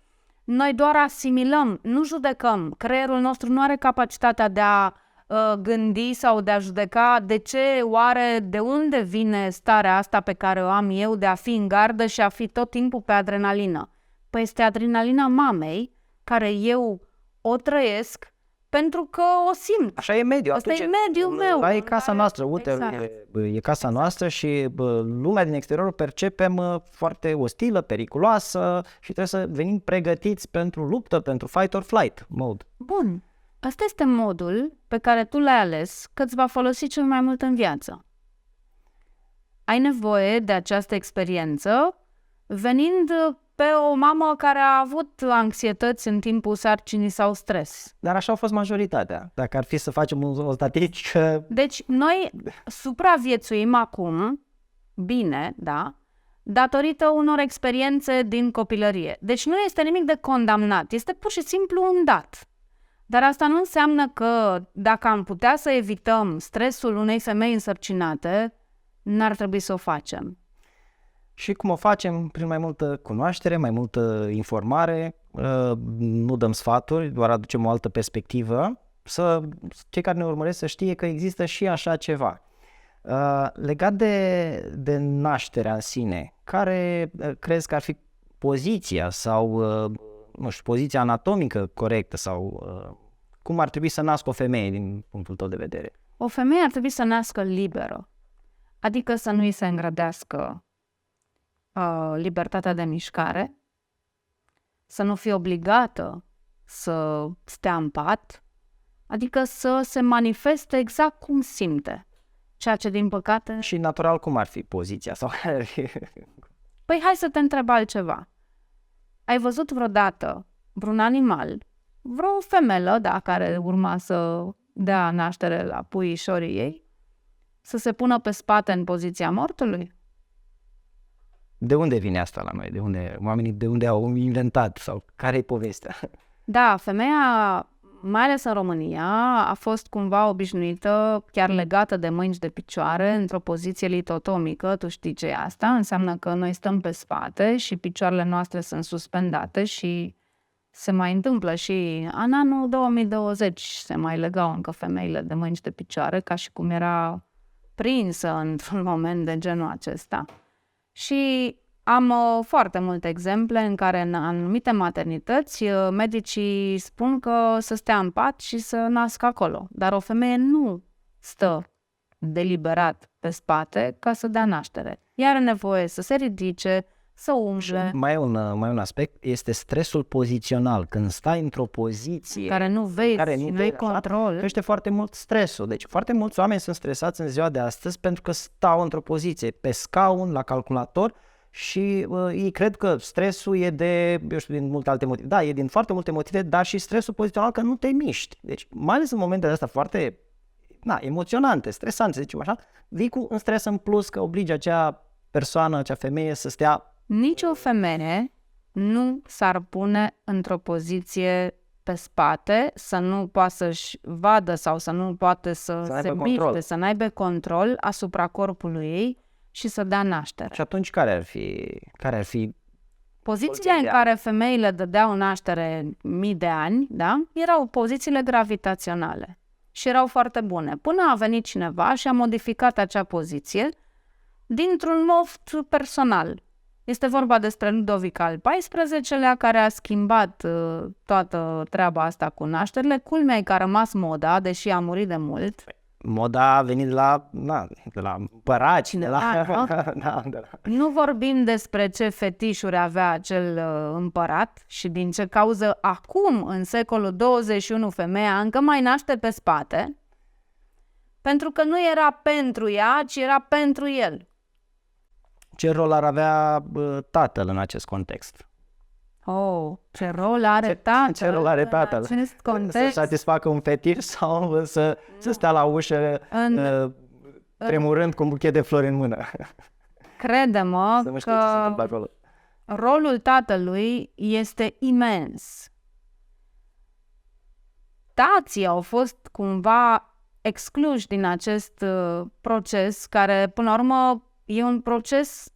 noi doar asimilăm, nu judecăm. Creierul nostru nu are capacitatea de a gândi sau de a judeca de unde vine starea asta pe care o am eu de a fi în gardă și a fi tot timpul pe adrenalină. Păi este adrenalina mamei care eu o trăiesc pentru că o simt. Așa e mediul. Asta e mediul meu. Asta e casa noastră, uite, e casa noastră și lumea din exterior o percepem foarte ostilă, periculoasă și trebuie să venim pregătiți pentru luptă, pentru fight or flight mode. Bun. Asta este modul pe care tu l-ai ales că îți va folosi cel mai mult în viață. Ai nevoie de această experiență venind pe o mamă care a avut anxietăți în timpul sarcinii sau stres. Dar așa a fost majoritatea. Dacă ar fi să facem o statistică... Deci noi supraviețuim acum, bine, da, datorită unor experiențe din copilărie. Deci nu este nimic de condamnat, este pur și simplu un dat. Dar asta nu înseamnă că dacă am putea să evităm stresul unei femei însărcinate, n-ar trebui să o facem. Și cum o facem? Prin mai multă cunoaștere, mai multă informare, nu dăm sfaturi, doar aducem o altă perspectivă, să cei care ne urmăresc să știe că există și așa ceva. Legat de nașterea în sine, care crezi că ar fi poziția sau nu știu, poziția anatomică corectă sau cum ar trebui să nască o femeie din punctul tău de vedere? O femeie ar trebui să nască liberă, adică să nu îi se îngrădească libertatea de mișcare, să nu fie obligată să stea în pat, adică să se manifeste exact cum simte, ceea ce din păcate... Și natural cum ar fi poziția? Sau Păi hai să te întreb altceva. Ai văzut vreodată vreun animal, vreo femelă, da, care urma să dea naștere la puișorii ei, să se pună pe spate în poziția mortului? De unde vine asta la noi? Oamenii de unde au inventat? Sau care e povestea? Da, femeia, mai ales în România, a fost cumva obișnuită, chiar legată de mâini și de picioare, într-o poziție litotomică. Tu știi ce e asta? Înseamnă că noi stăm pe spate și picioarele noastre sunt suspendate și se mai întâmplă și în anul 2020 se mai legau încă femeile de mâini și de picioare, ca și cum era prinsă într-un moment de genul acesta. Și am foarte multe exemple în care în anumite maternități medicii spun că să stea în pat și să nască acolo. Dar o femeie nu stă deliberat pe spate ca să dea naștere. Ea are nevoie să se ridice, să umble. Mai e un aspect, este stresul pozițional. Când stai într-o poziție Care nu vezi, nu ai control. Crește foarte mult stresul. Deci foarte mulți oameni sunt stresați în ziua de astăzi pentru că stau într-o poziție pe scaun, la calculator și ei cred că stresul e din multe alte motive. Da, e din foarte multe motive, dar și stresul pozițional că nu te miști. Deci mai ales în momentele astea foarte emoționante, stresante, să zicem așa, vii cu un stres în plus că oblige acea persoană, acea femeie să stea. Nicio femeie nu s-ar pune într-o poziție pe spate, să nu poată să-și vadă sau să nu poate să se miște, să n-aibă control asupra corpului ei și să dea naștere. Și atunci care ar fi pozițiile în care femeile dădeau naștere mii de ani, da, erau pozițiile gravitaționale și erau foarte bune. Până a venit cineva și a modificat acea poziție dintr-un moft personal. Este vorba despre Ludovic al XIV-lea, care a schimbat toată treaba asta cu nașterile. Culmea e că a rămas moda, deși a murit de mult. Moda a venit de la împărați. Nu vorbim despre ce fetișuri avea acel împărat și din ce cauză acum, în secolul 21, femeia încă mai naște pe spate, pentru că nu era pentru ea, ci era pentru el. Ce rol ar avea tatăl în acest context? Ce rol are tatăl? Ce rol are tatăl? În acest context? Să satisfacă un fetiș sau să stea la ușă tremurând cu un buchet de flori în mână? Crede-mă că rolul tatălui este imens. Tații au fost cumva excluși din acest proces, care până la urmă e un proces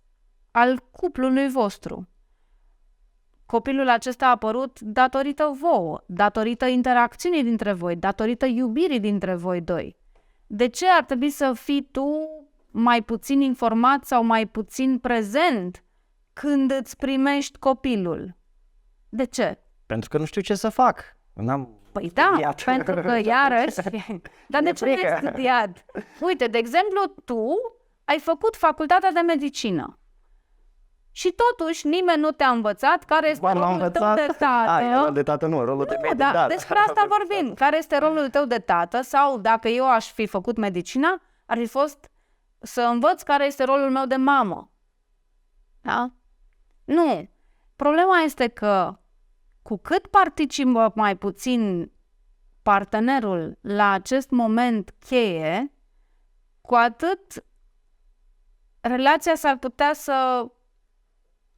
al cuplului vostru. Copilul acesta a apărut datorită vouă, datorită interacțiunii dintre voi, datorită iubirii dintre voi doi. De ce ar trebui să fii tu mai puțin informat sau mai puțin prezent când îți primești copilul? De ce? Pentru că nu știu ce să fac. Păi da, pentru că iarăși... Dar de ce nu ai studiat? Uite, de exemplu, tu ai făcut facultatea de medicină. Și totuși nimeni nu te-a învățat care este rolul tău de tată. Rolul de tată nu, rolul de medic. Despre asta vorbim. Care este rolul tău de tată? Sau dacă eu aș fi făcut medicina, ar fi fost să învăț care este rolul meu de mamă. Da? Nu. Problema este că cu cât participă mai puțin partenerul la acest moment cheie, cu atât relația s-ar putea să,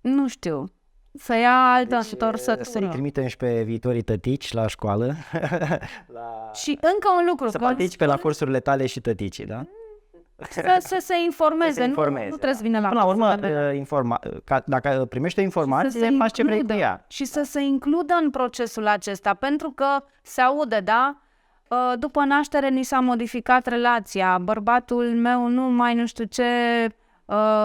nu știu, să ia altă întorsătură. Să-i trimitem și pe viitorii tătici la școală. Și încă un lucru. Să participe la cursurile tale și tăticii, da? Să se informeze. Nu trebuie să vină la până la urmă, dacă primește informație, faci ce vrei cu ea. Și să se includă în procesul acesta, pentru că se aude, da? După naștere ni s-a modificat relația, bărbatul meu nu știu ce,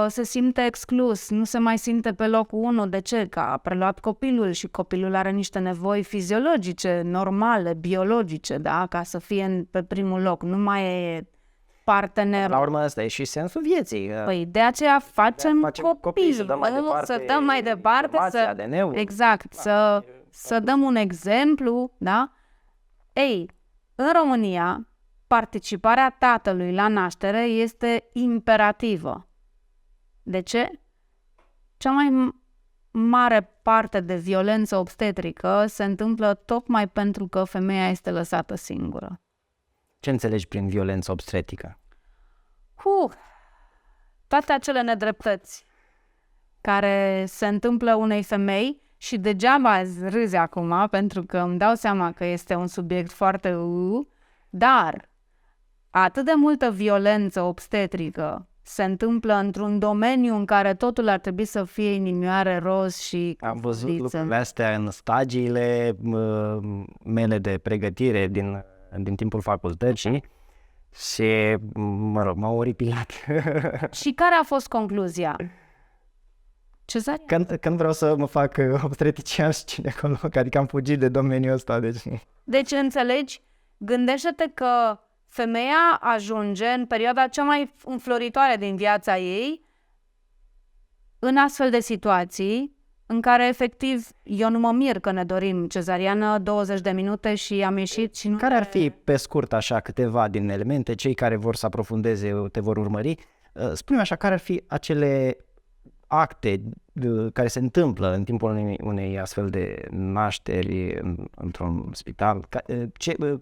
se simte exclus, nu se mai simte pe locul 1. De ce? Că a preluat copilul și copilul are niște nevoi fiziologice, normale, biologice, da? Ca să fie pe primul loc. Nu mai e partenerul. La urmă ăsta e și sensul vieții. Păi de aceea facem copii, să dăm mai departe, să dăm un exemplu, da? Ei, în România, participarea tatălui la naștere este imperativă. De ce? cea mai mare parte de violență obstetrică se întâmplă tocmai pentru că femeia este lăsată singură. Ce înțelegi prin violență obstetrică? Toate acele nedreptăți care se întâmplă unei femei și degeaba râzi acum pentru că îmi dau seama că este un subiect foarte dar atât de multă violență obstetrică se întâmplă într-un domeniu în care totul ar trebui să fie inimioare roz și am văzut lucrurile astea în stagiile mele de pregătire din timpul facultății și, mă rog, m-au oripilat. Și care a fost concluzia? Cezariană. Când vreau să mă fac obstetrician și ginecolog, adică am fugit de domeniul ăsta. Deci înțelegi? Gândește-te că femeia ajunge în perioada cea mai înfloritoare din viața ei în astfel de situații în care efectiv eu nu mă mir că ne dorim cezariană 20 de minute și am ieșit și nu... Care ar fi pe scurt așa câteva din elemente, cei care vor să aprofundeze te vor urmări, spune-mi așa, care ar fi acele acte care se întâmplă în timpul unei astfel de nașteri într-un spital?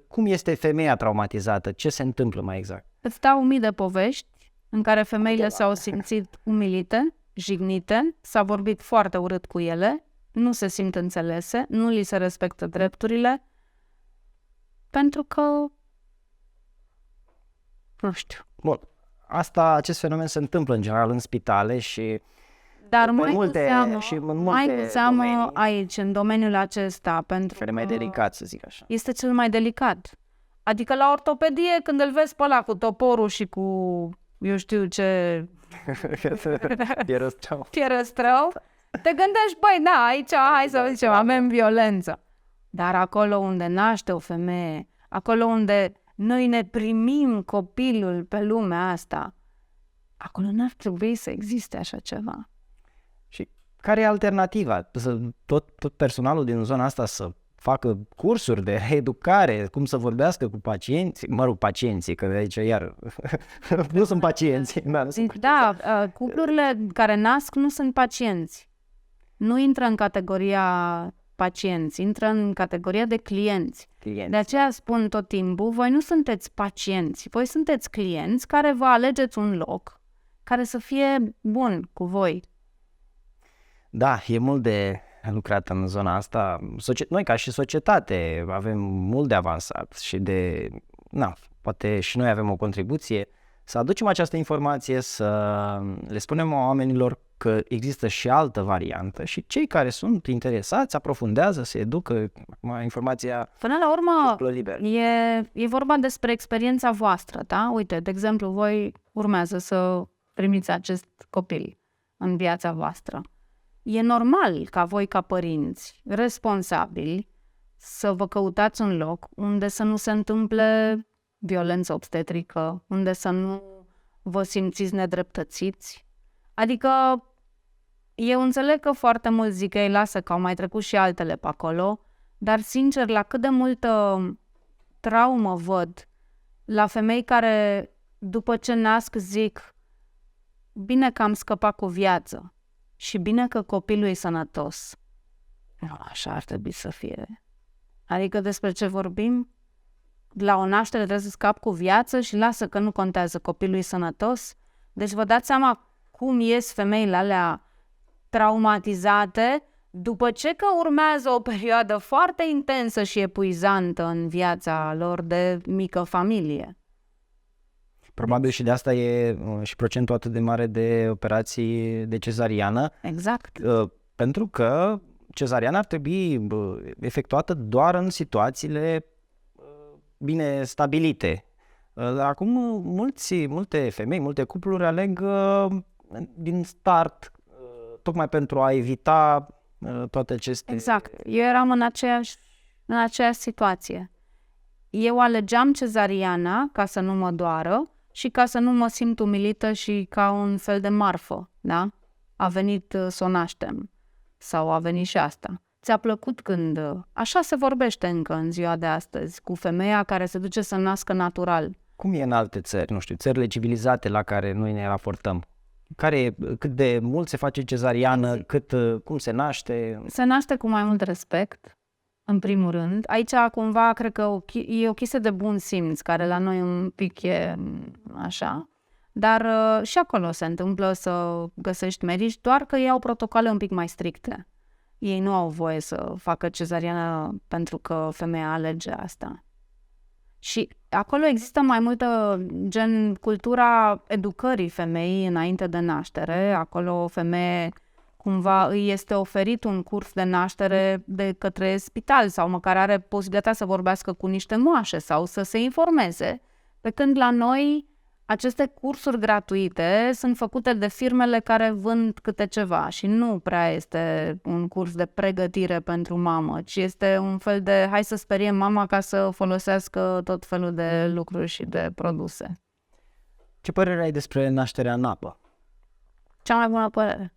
Cum este femeia traumatizată? Ce se întâmplă mai exact? Îți dau 1000 de povești în care femeile s-au simțit umilite, jignite, s-a vorbit foarte urât cu ele, nu se simt înțelese, nu li se respectă drepturile, pentru că... nu știu. Bun. Acest fenomen se întâmplă în general în spitale și... Dar mai cu seamă aici, în domeniul acesta, pentru că... mai delicat, să zic așa. Este cel mai delicat. Adică la ortopedie, când îl vezi pe ăla cu toporul și cu, eu știu ce... pierăstrău, te gândești, băi, da, aici, hai să zicem, avem violență. Dar acolo unde naște o femeie, acolo unde noi ne primim copilul pe lumea asta, acolo n-ar trebui să existe așa ceva. Și care e alternativa? Tot personalul din zona asta să facă cursuri de reeducare, cum să vorbească cu pacienții, pacienții, că de aici iar nu sunt pacienți. Da, cuplurile care nasc nu sunt pacienți. Nu intră în categoria pacienți, intră în categoria de clienți. De aceea spun tot timpul, voi nu sunteți pacienți, voi sunteți clienți care vă alegeți un loc care să fie bun cu voi. Da, e mult de lucrat în zona asta. Noi ca și societate avem mult de avansat și poate și noi avem o contribuție să aducem această informație, să le spunem oamenilor că există și altă variantă și cei care sunt interesați aprofundează, se educă, informația. Până la urmă e vorba despre experiența voastră, da? Uite, de exemplu, voi urmează să primiți acest copil în viața voastră. E normal ca voi, ca părinți responsabili, să vă căutați un loc unde să nu se întâmple violență obstetrică, unde să nu vă simțiți nedreptățiți. Adică eu înțeleg că foarte mulți zic că ei lasă, că au mai trecut și altele pe acolo, dar sincer, la cât de multă traumă văd la femei care după ce nasc zic bine că am scăpat cu viață și bine că copilul e sănătos. Nu, așa ar trebui să fie. Adică despre ce vorbim? La o naștere trebuie să scap cu viață și lasă că nu contează, copilul e sănătos. Deci vă dați seama cum ies femeile alea traumatizate după ce că urmează o perioadă foarte intensă și epuizantă în viața lor de mică familie. Probabil și de asta e și procentul atât de mare de operații de cezariană. Exact. Pentru că cezariana ar trebui efectuată doar în situațiile bine stabilite. Acum multe femei, multe cupluri aleg din start tocmai pentru a evita toate aceste... Exact. Eu eram în aceeași situație. Eu alegeam cezariana ca să nu mă doară și ca să nu mă simt umilită și ca un fel de marfă, da? A venit să o naștem. Sau a venit și asta. Ți-a plăcut când... Așa se vorbește încă în ziua de astăzi, cu femeia care se duce să nască natural. Cum e în alte țări, nu știu, țările civilizate la care noi ne raportăm? cât de mult se face cezariană, cum se naște? Se naște cu mai mult respect, în primul rând. Aici, cumva, cred că e o chestie de bun simț, care la noi un pic e așa. Dar și acolo se întâmplă să găsești medici, doar că ei au protocoale un pic mai stricte. Ei nu au voie să facă cezariană pentru că femeia alege asta. Și acolo există mai multă, gen, cultura educării femeii înainte de naștere. Acolo o femeie, cumva, îi este oferit un curs de naștere de către spital sau măcar are posibilitatea să vorbească cu niște moașe sau să se informeze. Pe când la noi aceste cursuri gratuite sunt făcute de firmele care vând câte ceva și nu prea este un curs de pregătire pentru mamă, ci este un fel de hai să speriem mama ca să folosească tot felul de lucruri și de produse. Ce părere ai despre nașterea în apă? Cea mai bună părere.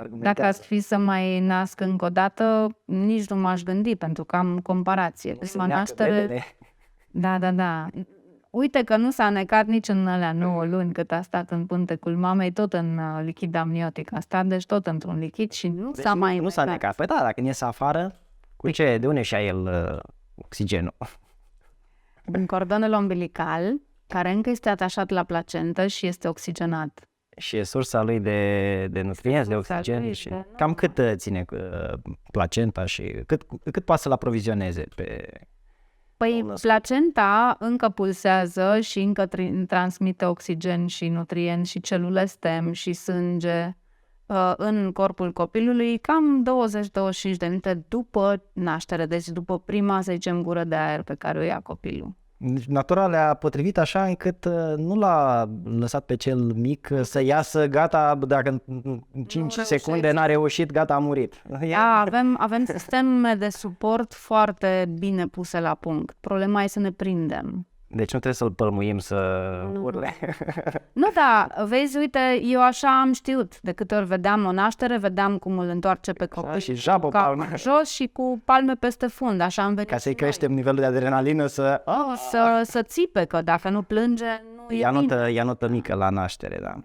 Dacă ați fi să mai nasc încă o dată, nici nu m-aș gândi, pentru că am comparație. Prima naștere... Da. Uite că nu s-a necat nici în alea 9 luni cât a stat în pântecul mamei, tot în lichid amniotic a stat, deci tot într-un lichid și nu s-a mai nu s-a necat. Păi da, dacă iese afară, de unde și-a el oxigenul? Din cordonul umbilical, care încă este atașat la placentă și este oxigenat. Și e sursa lui de nutrienți, de oxigen. Și cam cât ține placenta și cât poate să-l aprovizioneze pe... Păi placenta încă pulsează și încă transmite oxigen și nutrienți și celule stem și sânge în corpul copilului cam 20-25 de minute după naștere, deci după prima, să zicem, gură de aer pe care o ia copilul. Natura le-a potrivit așa încât nu l-a lăsat pe cel mic să iasă, gata, dacă în 5 secunde n-a reușit, gata, a murit. Da, avem sisteme de suport foarte bine puse la punct. Problema e să ne prindem. Deci nu trebuie să-l pălmuim să urle. Nu, da, vezi, uite, eu așa am știut. De câte ori vedeam o naștere, vedeam cum îl întoarce pe copil și japă palme jos și cu palme peste fund. Așa am venit. Ca să-i creștem nivelul de adrenalină să țipe, că dacă nu plânge, nu e bine. Ia notă mică la naștere, da.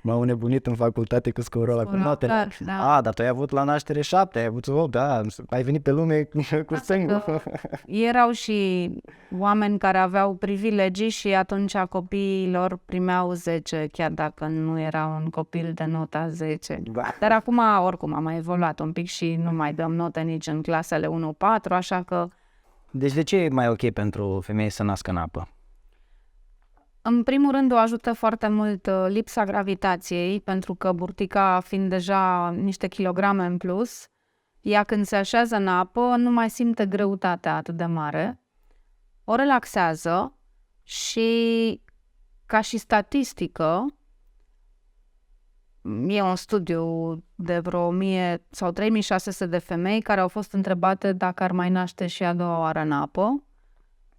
M-au nebunit în facultate cu scorul ăla, cu notele. Da. Dar tu ai avut la naștere 7, ai avut 8, da, ai venit pe lume cu stângul. Erau și oameni care aveau privilegii și atunci copiilor primeau 10, chiar dacă nu era un copil de nota 10. Da. Dar acum, oricum, am mai evoluat un pic și nu mai dăm note nici în clasele 1-4, așa că... Deci de ce e mai ok pentru femei să nască în apă? În primul rând o ajută foarte mult lipsa gravitației, pentru că burtica fiind deja niște kilograme în plus, ea când se așează în apă nu mai simte greutatea atât de mare, o relaxează și, ca și statistică, e un studiu de vreo 1000 sau 3600 de femei care au fost întrebate dacă ar mai naște și a doua oară în apă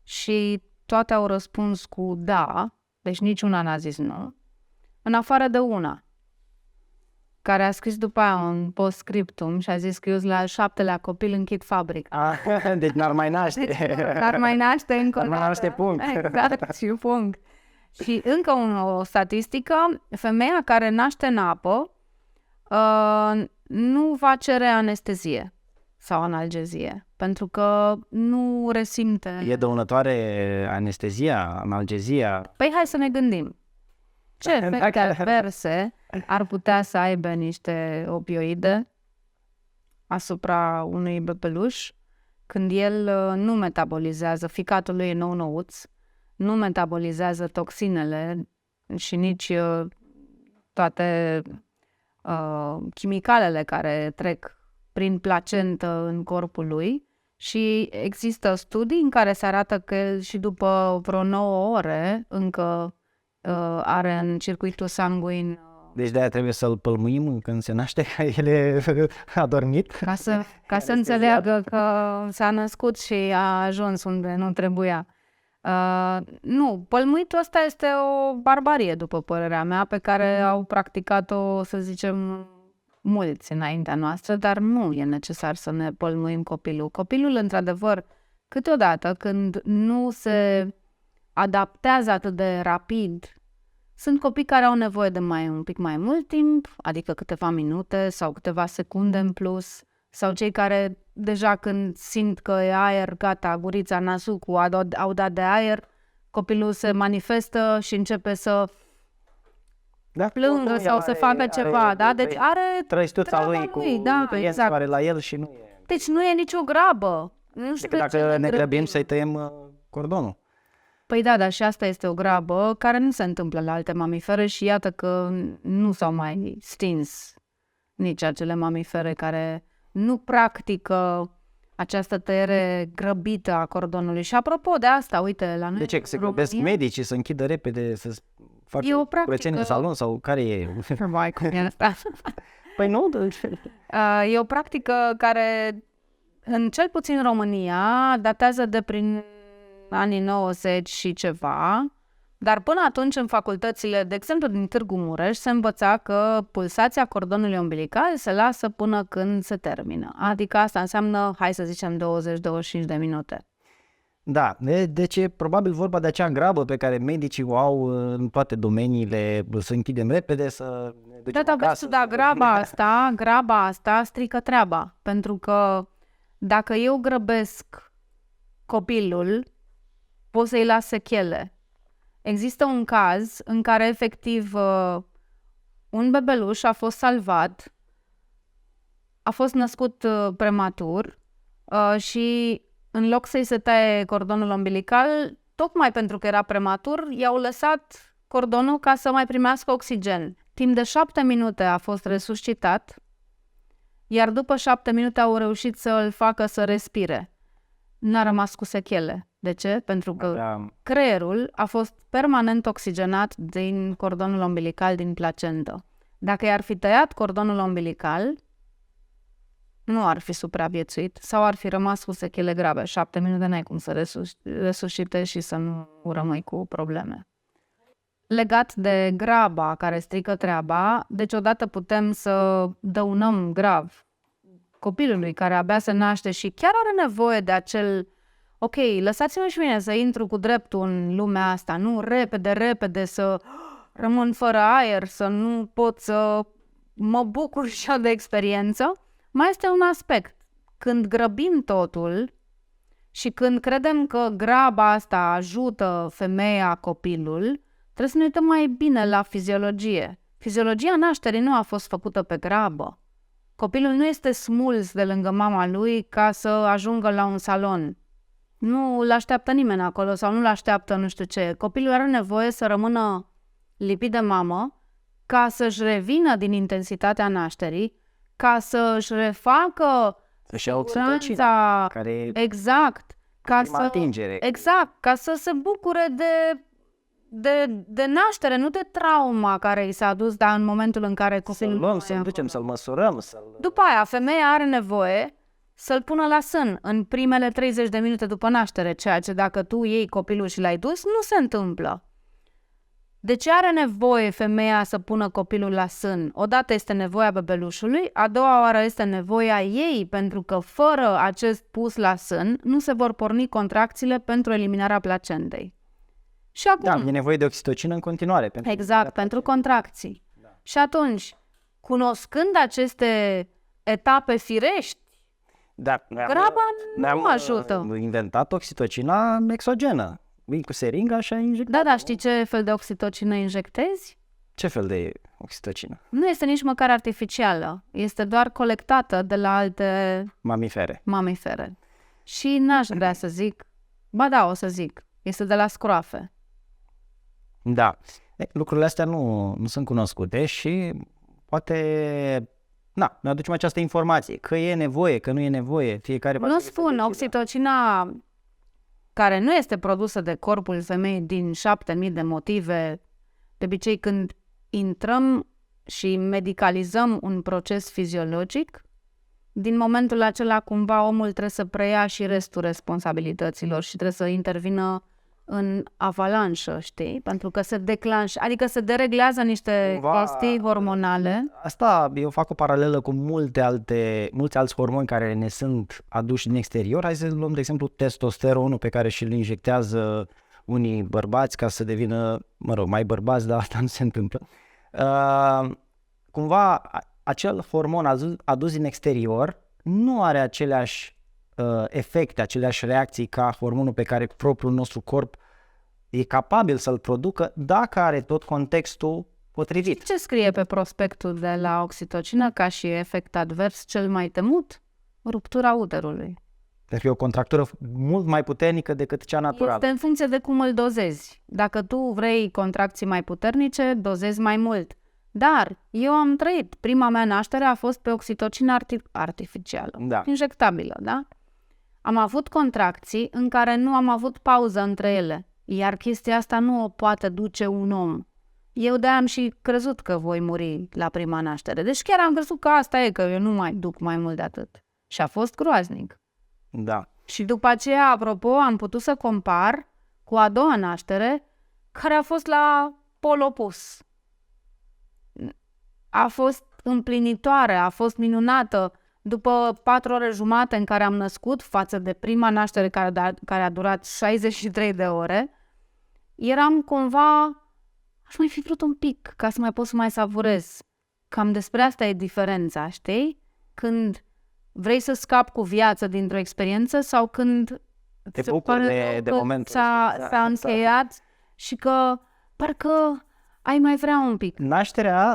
și toate au răspuns cu da, deci niciuna n-a zis nu, în afară de una, care a scris după aia un post-scriptum și a zis că eu la al 7-lea copil închid fabrica. Deci n-ar mai naște. Deci n-ar mai naște încă o dată. N-ar mai naște, punct. Exact, și punct. Și încă o statistică, femeia care naște în apă nu va cere anestezie sau analgezie, pentru că nu resimte. E dăunătoare anestezia, analgezia? Păi hai să ne gândim. Ce efecte adverse ar putea să aibă niște opioide asupra unui bebeluș când el nu metabolizează, ficatul lui e nou-nouț, nu metabolizează toxinele și nici toate chimicalele care trec prin placentă în corpul lui și există studii în care se arată că el și după vreo 9 ore încă are în circuitul sanguin. Deci de-aia trebuie să-l pălmuim când se naște, că el e adormit? Ca să înțeleagă că s-a născut și a ajuns unde nu trebuia. Nu, pălmuitul ăsta este o barbarie, după părerea mea, pe care au practicat-o, să zicem, mulți înaintea noastră, dar nu e necesar să ne pălmuim copilul. Copilul, într-adevăr, câteodată, când nu se adaptează atât de rapid. Sunt copii care au nevoie de un pic mai mult timp, adică câteva minute sau câteva secunde în plus, sau cei care deja când simt că e aer, gata, gurița, nasul au dat de aer, copilul se manifestă și începe să plângă sau să facă ceva, da? Deci are trăistuța lui cu da, exact. Care la el și nu e. Deci nu e nicio grabă. Nu știu dacă ne grăbim să-i tăiem cordonul. Păi da, dar și asta este o grabă care nu se întâmplă la alte mamifere și iată că nu s-au mai stins nici acele mamifere care nu practică această tăiere grăbită a cordonului. Și apropo de asta, uite, la noi de ce? Se grăbesc medicii să închidă repede, să facă curățenie în salon sau care e? Mai cum e asta? Păi nu? E o practică care, în cel puțin în România, datează de prin anii 90 și ceva, dar până atunci în facultățile, de exemplu din Târgu Mureș, se învăța că pulsația cordonului umbilical se lasă până când se termină. Adică asta înseamnă, hai să zicem, 20-25 de minute. Da, deci e probabil vorba de acea grabă pe care medicii o au în toate domeniile, să închidem repede, să ne ducem acasă. Da, graba asta strică treaba, pentru că dacă eu grăbesc copilul, pot să-i las sechele. Există un caz în care efectiv un bebeluș a fost salvat, a fost născut prematur și în loc să-i se taie cordonul umbilical, tocmai pentru că era prematur, i-au lăsat cordonul ca să mai primească oxigen. Timp de 7 minute a fost resuscitat, iar după 7 minute au reușit să îl facă să respire. N-a rămas cu sechele. De ce? Pentru că creierul a fost permanent oxigenat din cordonul umbilical din placentă. Dacă i-ar fi tăiat cordonul umbilical, nu ar fi supraviețuit sau ar fi rămas cu sechele grave. 7 minute n-ai cum să resuscitezi și să nu rămâi cu probleme. Legat de graba care strică treaba, deci odată putem să dăunăm grav copilului care abia se naște și chiar are nevoie de acel ok, lăsați-mă și mine să intru cu dreptul în lumea asta, nu repede să rămân fără aer, să nu pot să mă bucur și eu de experiență. Mai este un aspect. Când grăbim totul și când credem că graba asta ajută femeia, copilul, trebuie să ne uităm mai bine la fiziologie. Fiziologia nașterii nu a fost făcută pe grabă. Copilul nu este smuls de lângă mama lui ca să ajungă la un salon. Nu îl așteaptă nimeni acolo sau nu îl așteaptă nu știu ce. Copilul are nevoie să rămână lipit de mamă ca să-și revină din intensitatea nașterii, ca să-și refacă să-și ia oxitocina, care exact, ca să atingere. Exact, ca să se bucure de naștere, nu de trauma care i s-a adus, dar în momentul în care copilul... Să-l luăm, să-l ducem, să-l măsurăm. După aia, femeia are nevoie să-l pună la sân în primele 30 de minute după naștere, ceea ce dacă tu iei copilul și l-ai dus, nu se întâmplă. De ce are nevoie femeia să pună copilul la sân? Odată este nevoia bebelușului, a doua oară este nevoia ei, pentru că fără acest pus la sân nu se vor porni contracțiile pentru eliminarea placentei. Și acum, da, e nevoie de oxitocină în continuare. Pentru contracții. Da. Și atunci, cunoscând aceste etape firești, graba nu ajută. Am inventat oxitocina exogenă. Vin cu seringa și ai injectat. Da, știi ce fel de oxitocină injectezi? Ce fel de oxitocină? Nu este nici măcar artificială. Este doar colectată de la alte mamifere. Și n-aș vrea să zic, ba da, o să zic, este de la scroafe. Da. Lucrurile astea nu sunt cunoscute și poate ne aducem această informație, că e nevoie, că nu e nevoie, fiecare... Nu spun, oxitocina care nu este produsă de corpul femeii din 7.000 de motive, de obicei când intrăm și medicalizăm un proces fiziologic, din momentul acela cumva omul trebuie să preia și restul responsabilităților și trebuie să intervină în avalanșă, știi? Pentru că se declanșă, adică se dereglează niște chestii hormonale. Asta eu fac o paralelă cu mulți alți hormoni care ne sunt aduși din exterior. Hai să luăm, de exemplu, testosteronul pe care și-l injectează unii bărbați ca să devină, mai bărbați, dar asta nu se întâmplă. Cumva acel hormon adus din exterior nu are aceleași efecte, aceleași reacții ca hormonul pe care propriul nostru corp e capabil să-l producă dacă are tot contextul potrivit. Ce scrie pe prospectul de la oxitocină ca și efect advers cel mai temut? Ruptura uterului. Deci e o contractură mult mai puternică decât cea naturală. Este în funcție de cum îl dozezi. Dacă tu vrei contracții mai puternice, dozezi mai mult. Dar eu am trăit. Prima mea naștere a fost pe oxitocină artificială, injectabilă, da? Am avut contracții în care nu am avut pauză între ele, iar chestia asta nu o poate duce un om. Eu de-aia am și crezut că voi muri la prima naștere. Deci chiar am crezut că asta e, că eu nu mai duc mai mult de atât. Și a fost groaznic. Da. Și după aceea, apropo, am putut să compar cu a doua naștere, care a fost la pol opus. A fost împlinitoare, a fost minunată. După 4 ore jumate în care am născut, față de prima naștere care a durat 63 de ore, eram cumva, aș mai fi vrut un pic ca să mai pot să mai savurez. Cam despre asta e diferența, știi? Când vrei să scapi cu viață dintr-o experiență sau când te bucuri de momentul s-a încheiat și că parcă ai mai vrea un pic.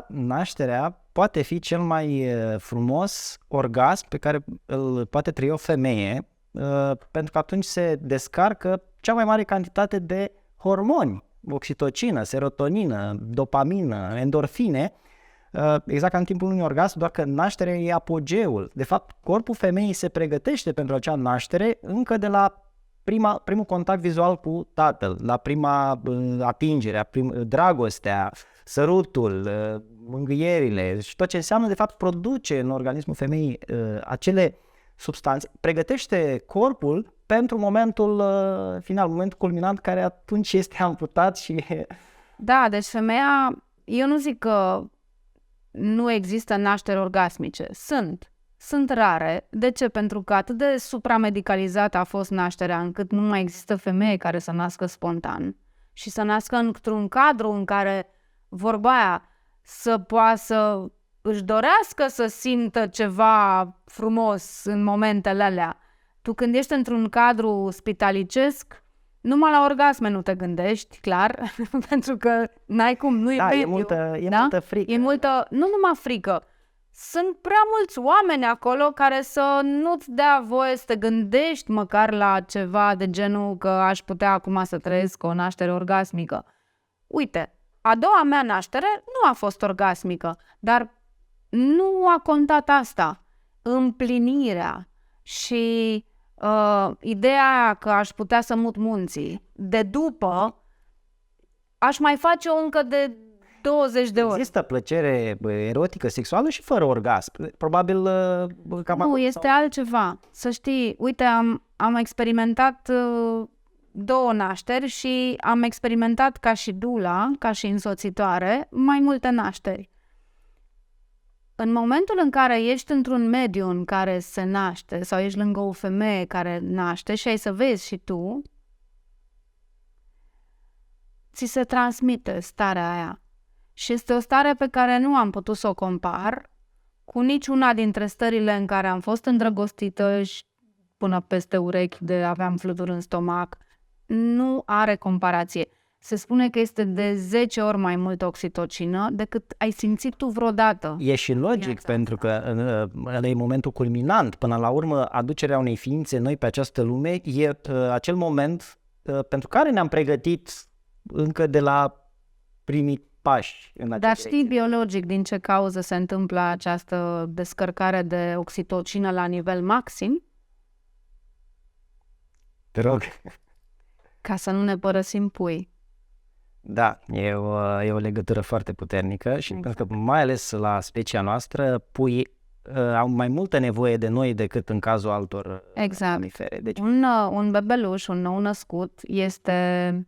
Nașterea poate fi cel mai frumos orgasm pe care îl poate trăi o femeie, pentru că atunci se descarcă cea mai mare cantitate de hormoni, oxitocină, serotonină, dopamină, endorfine, exact ca în timpul unui orgasm, doar că nașterea e apogeul. De fapt, corpul femeii se pregătește pentru acea naștere încă de la primul contact vizual cu tatăl, la prima atingere, dragostea, sărutul, mângâierile și tot ce înseamnă, de fapt, produce în organismul femeii acele substanțe, pregătește corpul pentru momentul final, momentul culminant, care atunci este amputat și... Da, deci femeia, eu nu zic că nu există nașteri orgasmice. Sunt rare. De ce? Pentru că atât de supramedicalizată a fost nașterea încât nu mai există femeie care să nască spontan și să nască într-un cadru în care vorba aia să poată să își dorească să simtă ceva frumos în momentele alea. Tu când ești într-un cadru spitalicesc, numai la orgasme nu te gândești, clar, pentru că n-ai cum, nu e mediu. Multă frică. E multă, nu numai frică, sunt prea mulți oameni acolo care să nu-ți dea voie să te gândești măcar la ceva de genul că aș putea acum să trăiesc o naștere orgasmică. Uite, a doua mea naștere nu a fost orgasmică, dar nu a contat asta. Împlinirea și ideea aia că aș putea să mut munții. De după, aș mai face-o încă de 20 de ori. Există plăcere erotică, sexuală și fără orgasm. Probabil nu, este altceva. Să știi, uite, am experimentat 2 nașteri și am experimentat ca și dula, ca și însoțitoare, mai multe nașteri. În momentul în care ești într-un mediu în care se naște sau ești lângă o femeie care naște și ai să vezi și tu, ți se transmite starea aia. Și este o stare pe care nu am putut să o compar cu niciuna dintre stările în care am fost îndrăgostită și până peste urechi aveam fluturi în stomac. Nu are comparație. Se spune că este de 10 ori mai mult oxitocină decât ai simțit tu vreodată. E și logic, pentru că ăla e momentul culminant. Până la urmă, aducerea unei ființe noi pe această lume e acel moment pentru care ne-am pregătit încă de la primii pași în acea Dar știi biologic din ce cauză se întâmplă această descărcare de oxitocină la nivel maxim? Te rog. Ca să nu ne părăsim pui. Da, e o legătură foarte puternică și pentru că mai ales la specia noastră, puii au mai multă nevoie de noi decât în cazul altor mamifere. Deci... Un bebeluș, un nou născut, este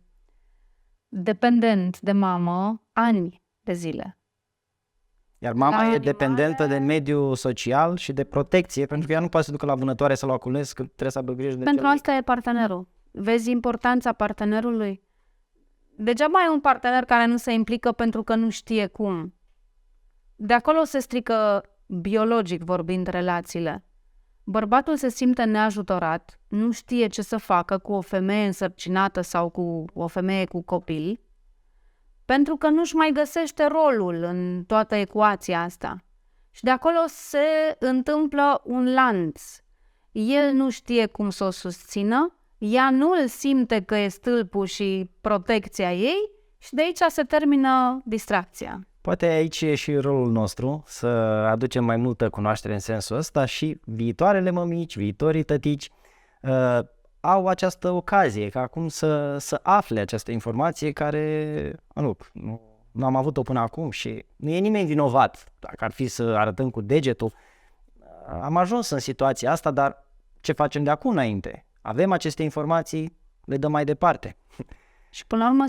dependent de mamă ani de zile. Iar mama e dependentă de mediul social și de protecție, pentru că ea nu poate să ducă la vânătoare să-l oculezi, că trebuie să aibă grijă de Pentru asta e partenerul. Vezi importanța partenerului? degeaba ai un partener care nu se implică pentru că nu știe cum. De acolo se strică, biologic vorbind, relațiile. Bărbatul se simte neajutorat, nu știe ce să facă cu o femeie însărcinată sau cu o femeie cu copil, pentru că nu-și mai găsește rolul în toată ecuația asta. Și de acolo se întâmplă un lanț. El nu știe cum să o susțină, ea nu îl simte că e stâlpul și protecția ei și de aici se termină distracția. Poate aici e și rolul nostru, să aducem mai multă cunoaștere în sensul ăsta și viitoarele mămici, viitorii tătici au această ocazie, ca acum să afle această informație care nu am avut-o până acum și nu e nimeni vinovat. Dacă ar fi să arătăm cu degetul, am ajuns în situația asta, dar ce facem de acum înainte? Avem aceste informații, le dăm mai departe. Și până la urmă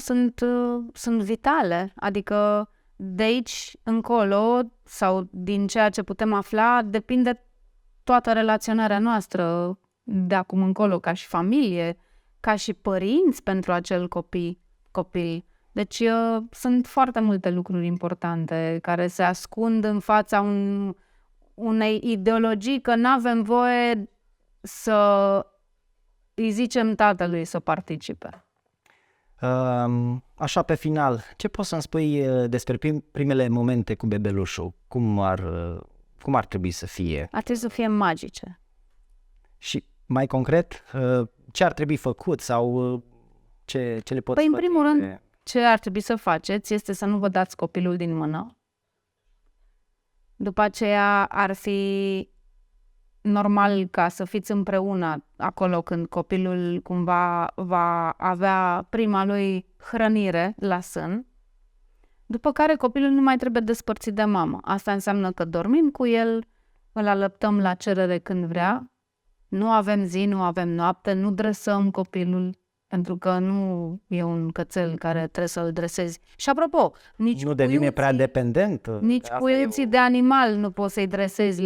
sunt vitale, adică de aici încolo sau din ceea ce putem afla depinde toată relaționarea noastră de acum încolo, ca și familie, ca și părinți pentru acel copil. Deci sunt foarte multe lucruri importante care se ascund în fața unei ideologii că n-avem voie să îi zicem tatălui să participe. Așa pe final, ce poți să-mi spui despre primele momente cu bebelușul? Cum ar trebui să fie? Ar trebui să fie magice. Și mai concret, ce ar trebui făcut sau ce le poți Păi în primul rând, ce ar trebui să faceți este să nu vă dați copilul din mână. După aceea ar fi normal ca să fiți împreună acolo când copilul cumva va avea prima lui hrănire la sân, după care copilul nu mai trebuie despărțit de mamă. Asta înseamnă că dormim cu el, îl alăptăm la cerere când vrea, nu avem zi, nu avem noapte, nu dresăm copilul, pentru că nu e un cățel care trebuie să-l dresezi. Și apropo, nici nu devine prea dependent. Nici puiuții de animal nu poți să-i dresezi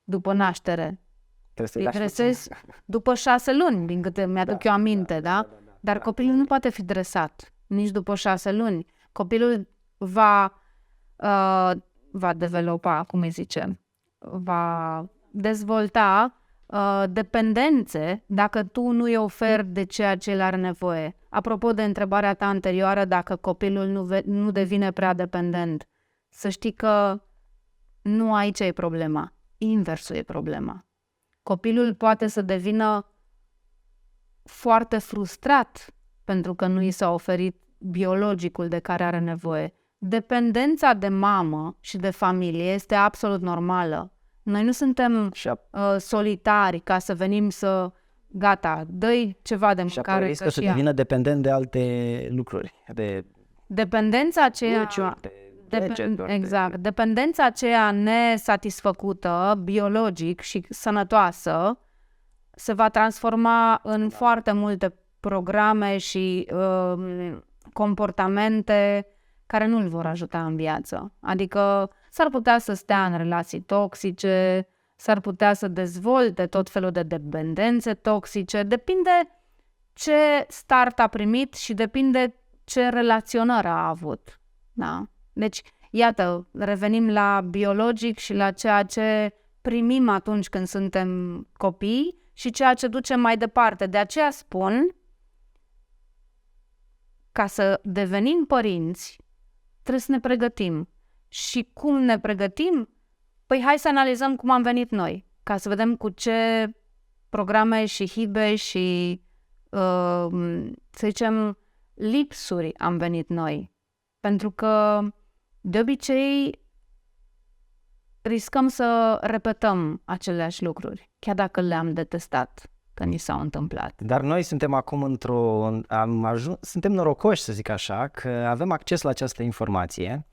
după naștere. Îi dresezi după 6 luni, din câte mi-aduc eu aminte, da? Dar copilul nu poate fi dresat nici după 6 luni. Copilul va developa, cum îi zice, va dezvolta dependențe dacă tu nu îi oferi de ceea ce el are nevoie. Apropo de întrebarea ta anterioară, dacă copilul nu devine prea dependent, să știi că nu aici e problema. Inversul e problema. Copilul poate să devină foarte frustrat pentru că nu i s-a oferit biologicul de care are nevoie. Dependența de mamă și de familie este absolut normală. Noi nu suntem solitari ca să venim să, gata, dă-i ceva de mâncare. Și riscă să devină dependent de alte lucruri. Dependența aceea... Exact. Dependența aceea nesatisfăcută, biologic și sănătoasă, se va transforma în foarte multe programe și comportamente care nu îl vor ajuta în viață. Adică s-ar putea să stea în relații toxice, s-ar putea să dezvolte tot felul de dependențe toxice. Depinde ce start a primit și depinde ce relaționări a avut. Da? Deci, iată, revenim la biologic și la ceea ce primim atunci când suntem copii și ceea ce ducem mai departe. De aceea spun, ca să devenim părinți, trebuie să ne pregătim. Și cum ne pregătim? Păi hai să analizăm cum am venit noi, ca să vedem cu ce programe și hibe și, să zicem, lipsuri am venit noi. Pentru că de obicei riscăm să repetăm aceleași lucruri, chiar dacă le-am detestat când ni s-au întâmplat. Dar noi suntem acum suntem norocoși, să zic așa, că avem acces la această informație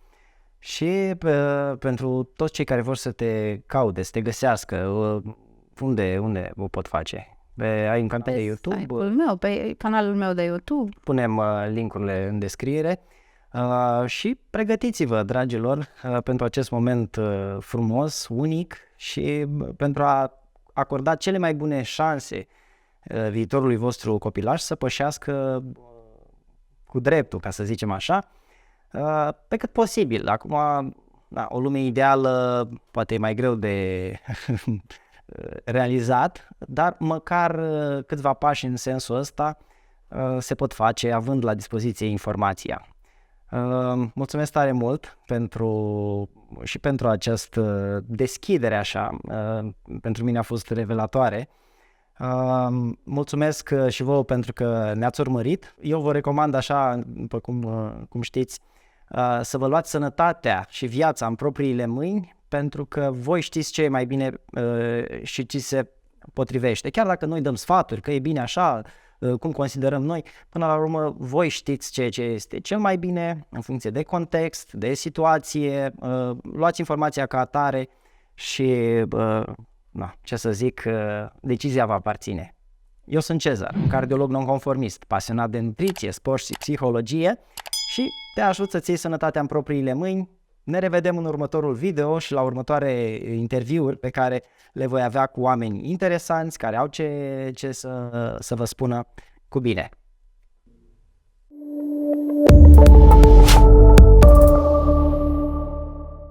și pentru toți cei care vor să te caute, să te găsească, unde o pot face? Ai un canal de YouTube? Pe canalul meu de YouTube. Punem link-urile în descriere. Și pregătiți-vă, dragilor, pentru acest moment frumos, unic și pentru a acorda cele mai bune șanse viitorului vostru copilaș să pășească cu dreptul, ca să zicem așa, pe cât posibil. Acum, da, o lume ideală poate e mai greu de realizat, dar măcar câțiva pași în sensul ăsta se pot face având la dispoziție informația. Mulțumesc tare mult pentru această deschidere așa, pentru mine a fost revelatoare. Mulțumesc și vouă pentru că ne-ați urmărit. Eu vă recomand așa, după cum știți, să vă luați sănătatea și viața în propriile mâini, pentru că voi știți ce e mai bine și ce se potrivește. Chiar dacă noi dăm sfaturi că e bine așa, cum considerăm noi, până la urmă voi știți ce este cel mai bine în funcție de context, de situație, luați informația ca atare și, ce să zic, decizia vă aparține. Eu sunt Cezar, un cardiolog nonconformist, pasionat de nutriție, sport și psihologie și te ajut să-ți iei sănătatea în propriile mâini. Ne revedem în următorul video și la următoare interviuri pe care le voi avea cu oameni interesanți care au ce să vă spună. Cu bine!